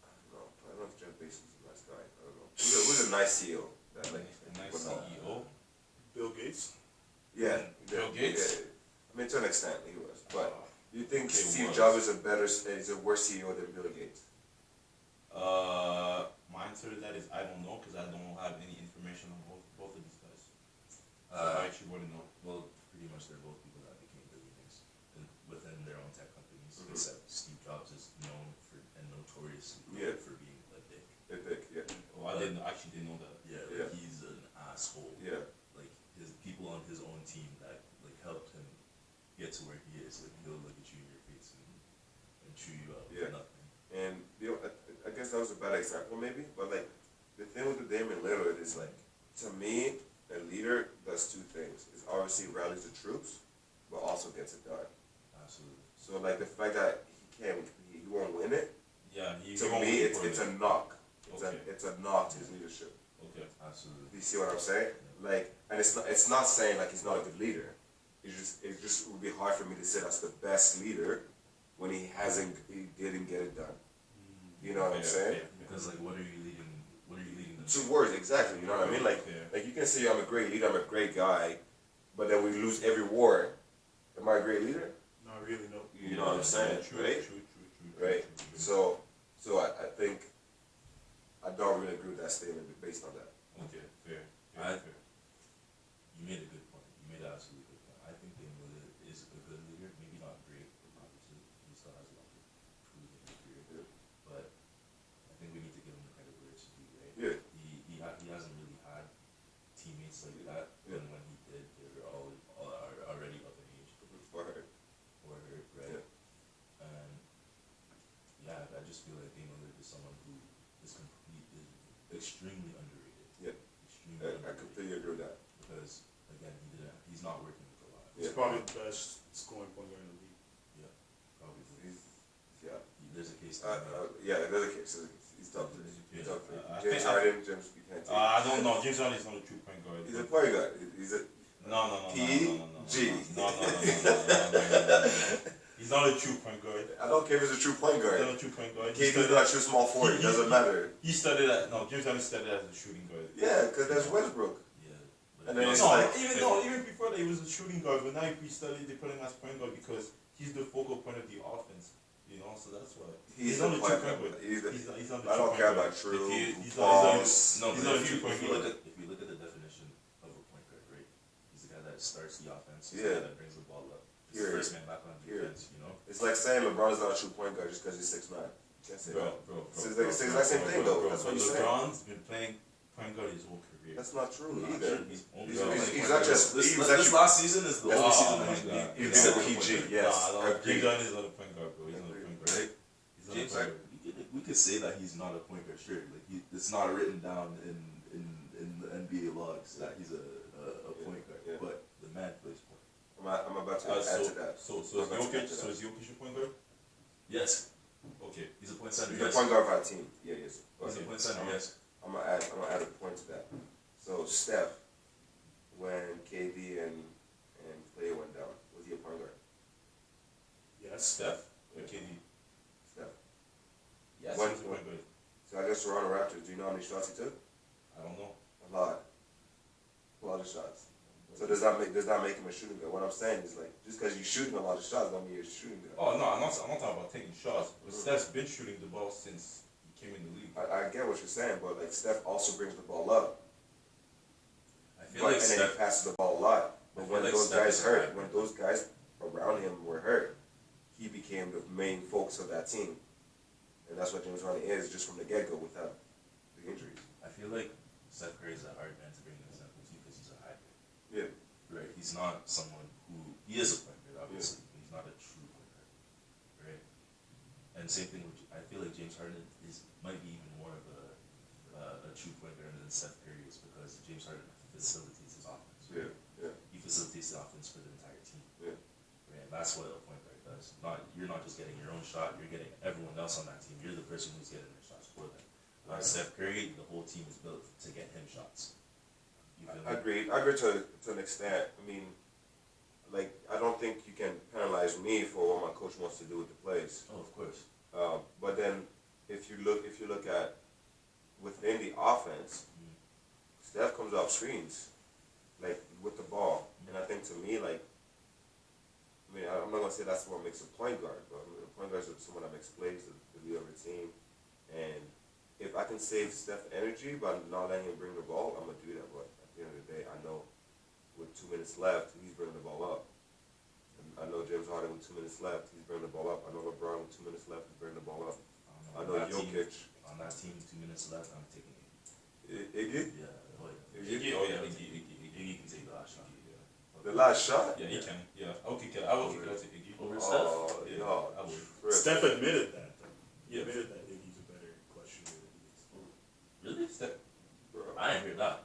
S1: I don't know if Jeff Bezos is a nice guy. I don't know. Who's a nice CEO that like
S2: A nice
S1: people know?
S2: CEO.
S3: Bill Gates.
S1: Yeah,
S2: Bill Gates?
S1: Yeah. I mean, to an extent, he was. But you think
S2: Okay,
S1: Steve
S2: was.
S1: Jobs is a worse CEO than Bill Gates?
S2: My answer to that is I don't know because I don't have any information on both of these guys. So
S4: Uh,
S2: I actually wouldn't know.
S4: well, pretty much they're both people that became billionaires within their own tech companies.
S1: Mhm.
S4: Except Steve Jobs is known for and notoriously
S1: Yeah.
S4: known for being a dick.
S1: Epic, yeah,
S2: Oh, I didn't actually didn't know that.
S4: Yeah,
S1: Yeah.
S4: like he's an asshole.
S1: yeah.
S4: Like his people on his own team that like helped him get to where he is. Like he'll look at you in your face and chew you out
S1: Yeah.
S4: for nothing.
S1: And I guess that was a bad example, maybe. But like the thing with the Damian Lillard is like, to me, a leader does two things: is obviously rallies the troops, but also gets it done.
S4: Absolutely.
S1: So like the fact that he won't win it,
S2: Yeah, he
S1: to
S2: won't
S1: me,
S2: win for
S1: it's
S2: it.
S1: a knock.
S2: Okay.
S1: It's a knock to his leadership.
S2: Okay.
S4: Absolutely.
S1: Do you see what I'm saying? Like, and it's not saying like he's not a good leader. It just would be hard for me to say that's the best leader when he didn't get it done. You know what I'm
S2: Fair,
S1: saying?
S2: fair, fair.
S4: Because like, what are you leading? What are you leading them?
S1: Two words, exactly. You know what I mean? Like you can say I'm a great leader, I'm a great guy, but then we lose every war. Am I a great leader?
S3: Not really, no.
S1: You know what I'm saying,
S2: True,
S1: right?
S2: True.
S1: Right. So I think I don't really agree with that statement based on that.
S2: Okay, fair.
S4: I-
S2: Fair.
S4: You made a good point. You made an absolutely good point. I think Dame Lillard is a good leader. Maybe not great, obviously. He still has a lot to prove in his career.
S1: Yeah.
S4: But I think we need to give him the credit where it's due, right?
S1: Yeah.
S4: He hasn't really had teammates like that.
S1: Yeah.
S4: And when he did, they were all are already up in age
S1: For her.
S4: or hurt, right? And yeah, I just feel like Dame Lillard is someone who is extremely underrated.
S1: Yeah.
S4: Extremely
S1: I
S4: underrated.
S1: completely agree with that.
S4: Because again, he's not working with a lot.
S3: He's
S1: Yeah.
S3: probably the best scoring point guard in the league.
S4: Yeah, probably.
S1: Yeah.
S4: There's a case. To be made.
S1: Yeah, another case. He's top three. He's top three.
S2: I
S1: James
S2: think-
S1: Harden, James we can't take.
S2: I don't know. James Harden is not a true point guard.
S1: He's a point guard. He's a
S2: No.
S1: PG.
S2: No. He's not a true point guard.
S1: I don't care if he's a true point
S2: He's
S1: guard.
S2: not a true point guard.
S1: KD's not a true small forward. It doesn't matter.
S2: He started at James Harden started as a shooting guard.
S1: Yeah, because there's Westbrook.
S4: Yeah.
S1: And then it's
S2: No,
S1: like-
S2: even before that he was a shooting guard, but now he started they put him as point guard because he's the focal point of the offense. You know, so that's why.
S1: He's
S2: not
S1: the
S2: a true
S1: point
S2: point
S1: guard.
S2: guard.
S1: He's the-
S2: He's not the
S1: I
S2: true
S1: don't
S2: point
S1: care
S2: guard.
S1: about true
S2: He's
S1: balls.
S4: No,
S2: He's
S4: but
S2: not a
S4: if
S2: true
S4: you,
S2: point
S4: if you
S2: guard.
S4: look at the definition of a point guard, right? He's the guy that starts the offense. He's
S1: Yeah.
S4: the guy that brings the ball up. He's
S1: Here.
S4: the first man back on
S1: Here.
S4: defense. You know.
S1: It's like saying LeBron's not a true point guard just because he's 6'9". Can't say that.
S2: Bro.
S1: It's the exact same thing, though. That's what
S2: But
S1: you're saying.
S2: LeBron's been playing point guard his whole career.
S1: That's not true
S4: Not
S1: either.
S4: true. He's only
S1: He's-
S4: been
S1: he's-
S4: playing
S1: he's
S4: point
S1: not
S4: guard.
S1: just-
S4: This,
S1: he was
S4: this
S1: actually-
S4: last season is the
S1: That's
S4: only
S1: the
S4: season
S2: my
S4: that he's
S2: God.
S4: been.
S1: He's
S4: he's
S1: a
S4: been
S1: PG,
S4: point guard.
S1: yes.
S2: James
S1: Agreed.
S2: Harden is not a point guard, bro. He's not a point guard.
S1: Right?
S2: He's not a
S1: James
S2: point
S1: Harden-
S2: guard.
S4: We could say that he's not a point guard, sure. Like it's not written down in the NBA logs that he's a point guard,
S1: Yeah.
S4: but the man plays point.
S1: I'm about to add to that.
S2: So
S1: I'm about to add to that.
S2: is Jokic a point guard?
S4: Yes,
S2: Okay.
S4: he's a point center.
S1: He's the
S4: Yes,
S1: point guard of our team. Yeah, yes.
S4: he's a point center.
S1: I'm-
S4: Yes,
S1: I'm gonna add a point to that. So Steph, when KD and Clay went down, was he a point guard?
S3: Yes.
S2: Steph or KD?
S1: Steph.
S2: Yes,
S1: When-
S2: he's a point guard.
S1: So I guess Toronto Raptors. Do you know how many shots he took?
S2: I don't know.
S1: A lot of shots. So does that make him a shooting guard? What I'm saying is like just because you're shooting a lot of shots don't mean you're a shooting guard.
S2: Oh no, I'm not talking about taking shots. But Steph's been shooting the ball since he came in the league.
S1: I get what you're saying, but like Steph also brings the ball up.
S4: I feel
S1: But,
S4: like
S1: and then
S4: Steph.
S1: he passes the ball a lot. But
S4: I feel
S1: when
S4: like
S1: those
S4: Steph
S1: guys
S4: is
S1: hurt,
S4: hybrid.
S1: when those guys around him were hurt, he became the main focus of that team. And that's what James Harden is just from the get-go without the injuries.
S4: I feel like Steph Curry is a hard man to bring an example to because he's a hybrid.
S1: Yeah.
S4: Right. He's not someone who he is a point guard, obviously, but he's not a true point guard. Right. And same thing with I feel like James Harden might be even more of a true point guard than Steph Curry is because James Harden facilitates his offense.
S1: Yeah, yeah,
S4: He facilitates the offense for the entire team.
S1: yeah.
S4: Right? And that's what a point guard does. You're not just getting your own shot, you're getting everyone else on that team. You're the person who's getting their shots for them. Like Steph Curry, the whole team is built to get him shots. You feel
S1: I
S4: me?
S1: agree. I agree to an extent. I mean, like, I don't think you can penalize me for what my coach wants to do with the plays.
S4: Oh, of course.
S1: But then, if you look at within the offense, Steph comes off screens, like with the ball, and I think to me, like, I mean, I'm not gonna say that's what makes a point guard, but I mean, a point guard is someone that makes plays to lead over a team, and if I can save Steph energy by not letting him bring the ball, I'm gonna do that. But at the end of the day, I know with 2 minutes left, he's bringing the ball up. And I know James Harden with 2 minutes left, he's bringing the ball up. I know LeBron with 2 minutes left, he's bringing the ball up. I know Jokic.
S4: On that team, 2 minutes left, I'm taking it.
S1: Iggy?
S4: Yeah, oh yeah.
S1: Iggy?
S2: Oh yeah,
S4: Iggy can take the last shot.
S1: The last shot?
S2: Yeah, he can. Yeah, I will kick it. I will kick it out to Iggy.
S4: Over Steph?
S1: Oh,
S2: Yeah,
S1: yeah.
S2: I would.
S3: Steph admitted that, though. He
S2: Yeah.
S3: admitted that Iggy's a better clutch shooter than he is.
S4: Really?
S2: Steph.
S1: Bro.
S4: I didn't hear that.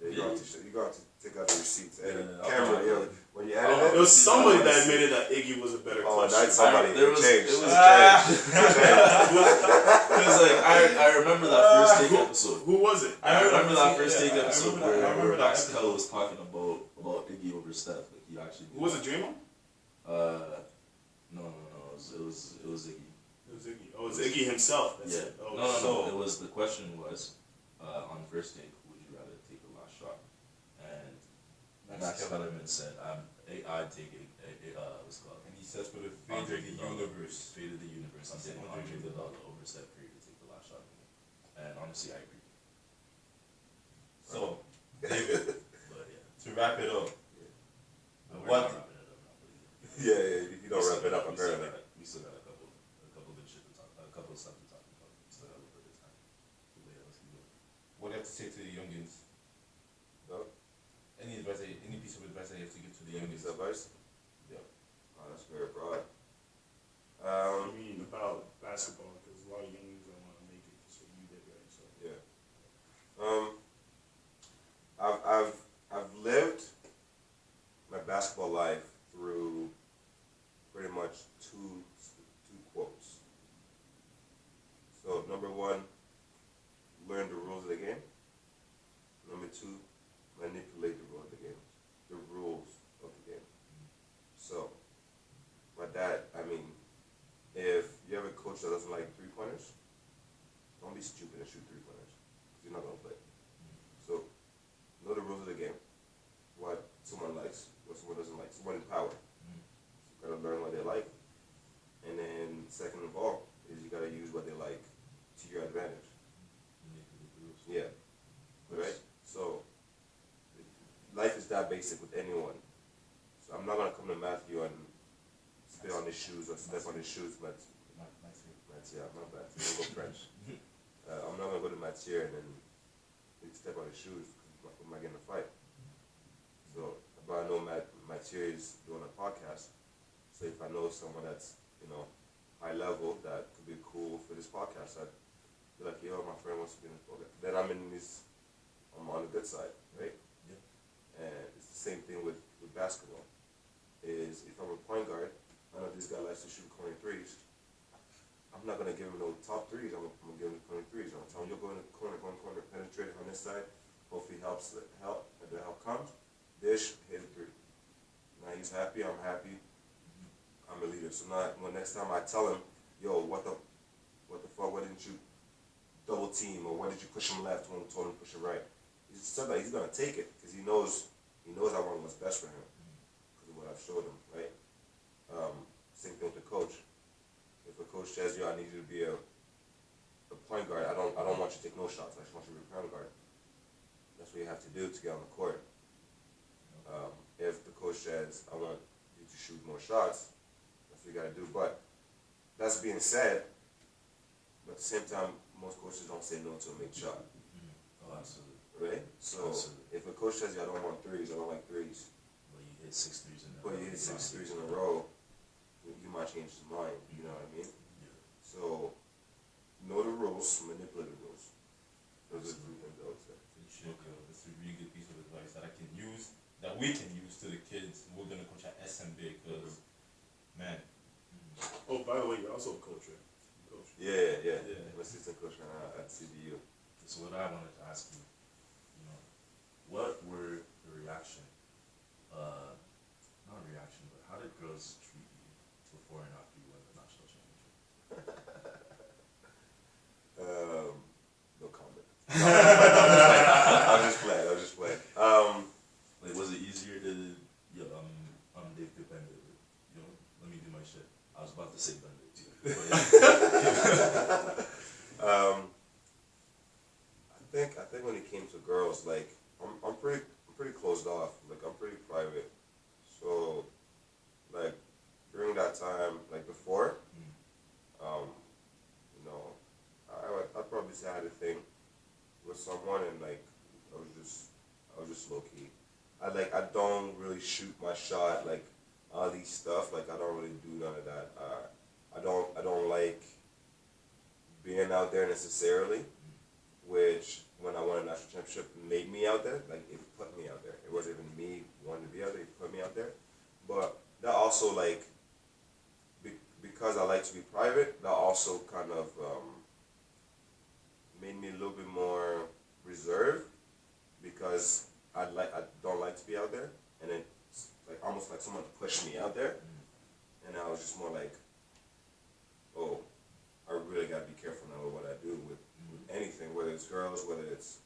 S1: Yeah, you got to take out the receipts. And
S4: Yeah,
S1: camera,
S4: okay.
S1: yo, when you edit
S4: Oh,
S1: it,
S3: There was somebody that admitted that Iggy was a better
S1: oh,
S3: clutch
S1: not
S3: shooter.
S1: somebody.
S4: There
S1: It
S4: was-
S1: changed.
S4: it was-
S1: It
S4: Because like I remember that first take episode.
S3: Who was it?
S4: I remember that
S2: Yeah,
S4: first take
S2: I
S4: episode
S2: remember that- I remember
S4: where
S2: that
S4: Max
S2: episode.
S4: Kell was talking about Iggy over Steph. Like he actually.
S3: Who was it? Draymond?
S4: No. It was Iggy.
S3: It was Iggy. Oh, it was Iggy himself. That's
S4: Yeah.
S3: it. Oh,
S4: No.
S2: so-
S4: It was the question was on first take, who would you rather take the last shot? And Max Kellerman said, I'd take it. What's it called?
S2: And he says for the fate
S4: Andre
S2: of the
S4: Iguodala.
S2: universe.
S4: Fate of the universe. I'm taking Andre Iguodala over Steph Curry to take the last shot. And honestly, I agree.
S2: So, David,
S4: But yeah.
S2: to wrap it up,
S4: But we're
S2: what?
S4: not wrapping it up now, but
S1: Yeah, you don't wrap it up,
S4: we still
S1: apparently.
S4: got- We still got a couple good shit to talk, a couple of stuff to talk about. Still got a little bit of time. But yeah, let's keep going.
S2: What do you have to say to the youngins?
S1: No?
S2: Any advice, any piece of advice that you have to give to the
S1: Any
S2: youngins?
S1: piece of advice?
S2: Yeah.
S1: Oh, that's very broad.
S3: I mean, about basketball, because a lot of youngins don't want to make it just what you did, right? So.
S1: Yeah. I've lived my basketball life through pretty much two quotes. So number one, learn the rules of the game. Number two, manipulate the rules of the game. The rules of the game. So, by that I mean, if you have a coach that doesn't like 3-pointers, don't be stupid and shoot 3-pointers. You're not gonna play. So, know the rules of the game. What someone likes, what someone doesn't like. Someone in power. You gotta learn what they like. And then second of all is you gotta use what they like to your advantage. Yeah. Right? So life is that basic with anyone. So I'm not gonna come to Matthew and spit on his shoes or step on his shoes, but yeah, my bad. We'll go French. I'm not gonna go to Mathieu and then step on his shoes because we might get in a fight. So, but I know Mathieu is doing a podcast. So if I know someone that's, high level that could be cool for this podcast, I'd be like, yo, my friend wants to be in this podcast. Then I'm on the good side, right?
S4: Yeah.
S1: And it's the same thing with basketball. Is if I'm a point guard, I know this guy likes to shoot corner threes. I'm not gonna give him no top threes. I'm gonna give him the corner threes. I'm gonna tell him, you'll go in the corner, penetrate on this side. Hopefully the help comes. Dish, hit a three. Now he's happy, I'm happy. I'm a leader. So now when next time I tell him, yo, what the fuck, why didn't you double team, or why did you push him left when I told him to push him right? He's said that he's gonna take it because he knows I want what's best for him because of what I've showed him, right? Same thing with the coach. If a coach says, yo, I need you to be a point guard, I don't want you to take no shots. I just want you to be a point guard. That's what you have to do to get on the court. If the coach says, I want you to shoot more shots, that's what you gotta do. But that's being said, but at the same time, most coaches don't say no to a made shot.
S4: Oh, absolutely.
S1: Right? So
S4: Absolutely.
S1: if a coach says, I don't want threes, I don't like threes,
S4: But you hit 6 threes in a
S1: but
S4: row.
S1: you hit 6 threes in a row, you might change his mind, you know what I mean?
S4: Yeah.
S1: So, know the rules, manipulate the rules. Those are 3 things I would say.
S2: Good shit, yo. That's a really good piece of advice that I can use we can use to the kids. We're gonna coach at SMB because, man,
S3: Oh, by the way, you're also a coach, right? You coach.
S1: Yeah.
S2: Yeah.
S1: I'm assistant coach right now at CBU.
S4: So what I wanted to ask you, what were the reaction, not reaction, but how did girls treat you before and after you won the national championship?
S1: No comment. I was just playing.
S4: Like, was it easier to, Dave Kapinga, let me do my shit. I was about to say Bender too.
S1: Um, I think when it came to girls, like I'm pretty closed off. Like I'm pretty private. So, like during that time, like before, you know, I'd probably say I had a thing with someone, and like I was just low key. I don't really shoot my shot, like all these stuff. Like I don't really do none of that. I don't like being out there necessarily, which when I won a national championship made me out there. Like it put me out there. It wasn't even me wanting to be out there. It put me out there. But that also like because I like to be private. That also kind of made me a little bit more reserved because I don't like to be out there, and it's like almost like someone pushed me out there, and I was just more like, oh, I really gotta be careful now with what I do with anything, whether it's girls, whether it's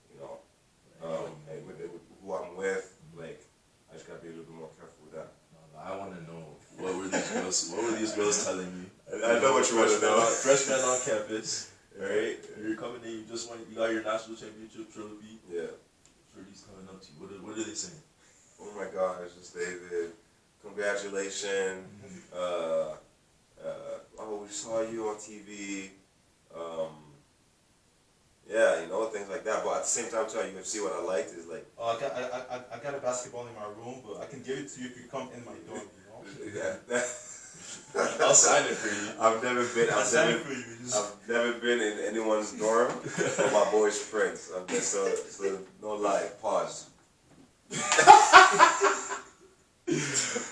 S1: and with who I'm with, like I just gotta be a little bit more careful with that.
S4: I want to know, what were these girls telling you?
S1: I know what you want to know.
S4: Freshmen on campus, right? You're coming in, you got your national championship trophy.
S1: Yeah.
S4: Shorty's coming up to you. What are they saying?
S1: Oh my gosh, just David, congratulations. Oh, we saw you on TV. Yeah, things like that. But at the same time, too, at UFC, what I liked is like,
S2: I got a basketball in my room, but I can give it to you if you come in my dorm.
S1: yeah,
S4: I'll sign it for you.
S1: I've never been in anyone's dorm, but my boy's Prince. So no lie. Pause.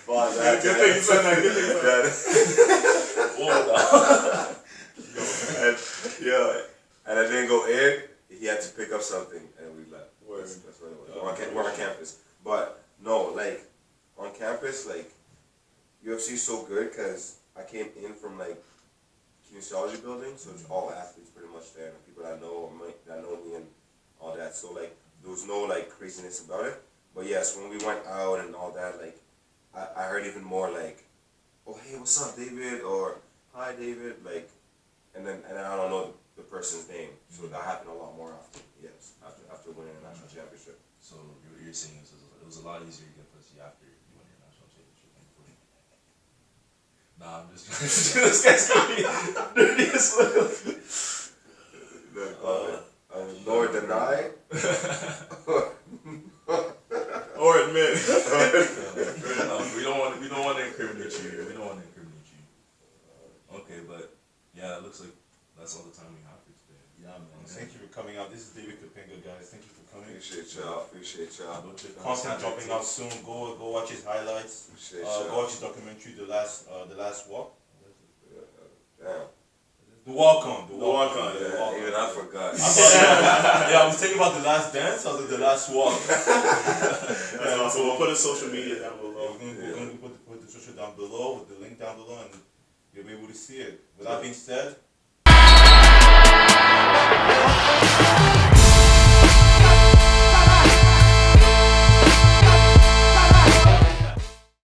S1: Pause.
S3: Good thing you said that. Good thing you said that.
S1: And I didn't go in. He had to pick up something, and we left.
S3: Word.
S1: That's what it was. We're on campus, but no, like on campus, like UFC is so good because I came in from like kinesiology building, so it's all athletes pretty much there, and people that know me and all that. So like there was no like craziness about it. But yes, when we went out and all that, like I heard even more like, oh hey, what's up, David, or hi, David, like, and then I don't know the person's name, so that happened a lot more often. Yes, after winning a national championship.
S4: So what you're saying is it was a lot easier to get pussy after you won your national championship. Nah, I'm just this guy's gonna be dirtiest little.
S1: Nor deny
S3: Or admit.
S4: We don't want to incriminate you. Okay, but yeah, it looks like that's all the time we have for today.
S2: Yeah, man. Thank you for coming out. This is David Kapinga, guys. Thank you for coming.
S1: Appreciate y'all.
S2: Content dropping out soon. Go watch his highlights.
S1: Appreciate
S2: Go
S1: y'all.
S2: watch his documentary, The Last Walk.
S1: Damn.
S2: The Walk On.
S1: Yeah, even I forgot.
S2: I was thinking about The Last Dance. I was like, The Last Walk.
S3: So we'll put his social media down below.
S2: We're going to put the social down below, with the link down below, and you'll be able to see it. With that being said,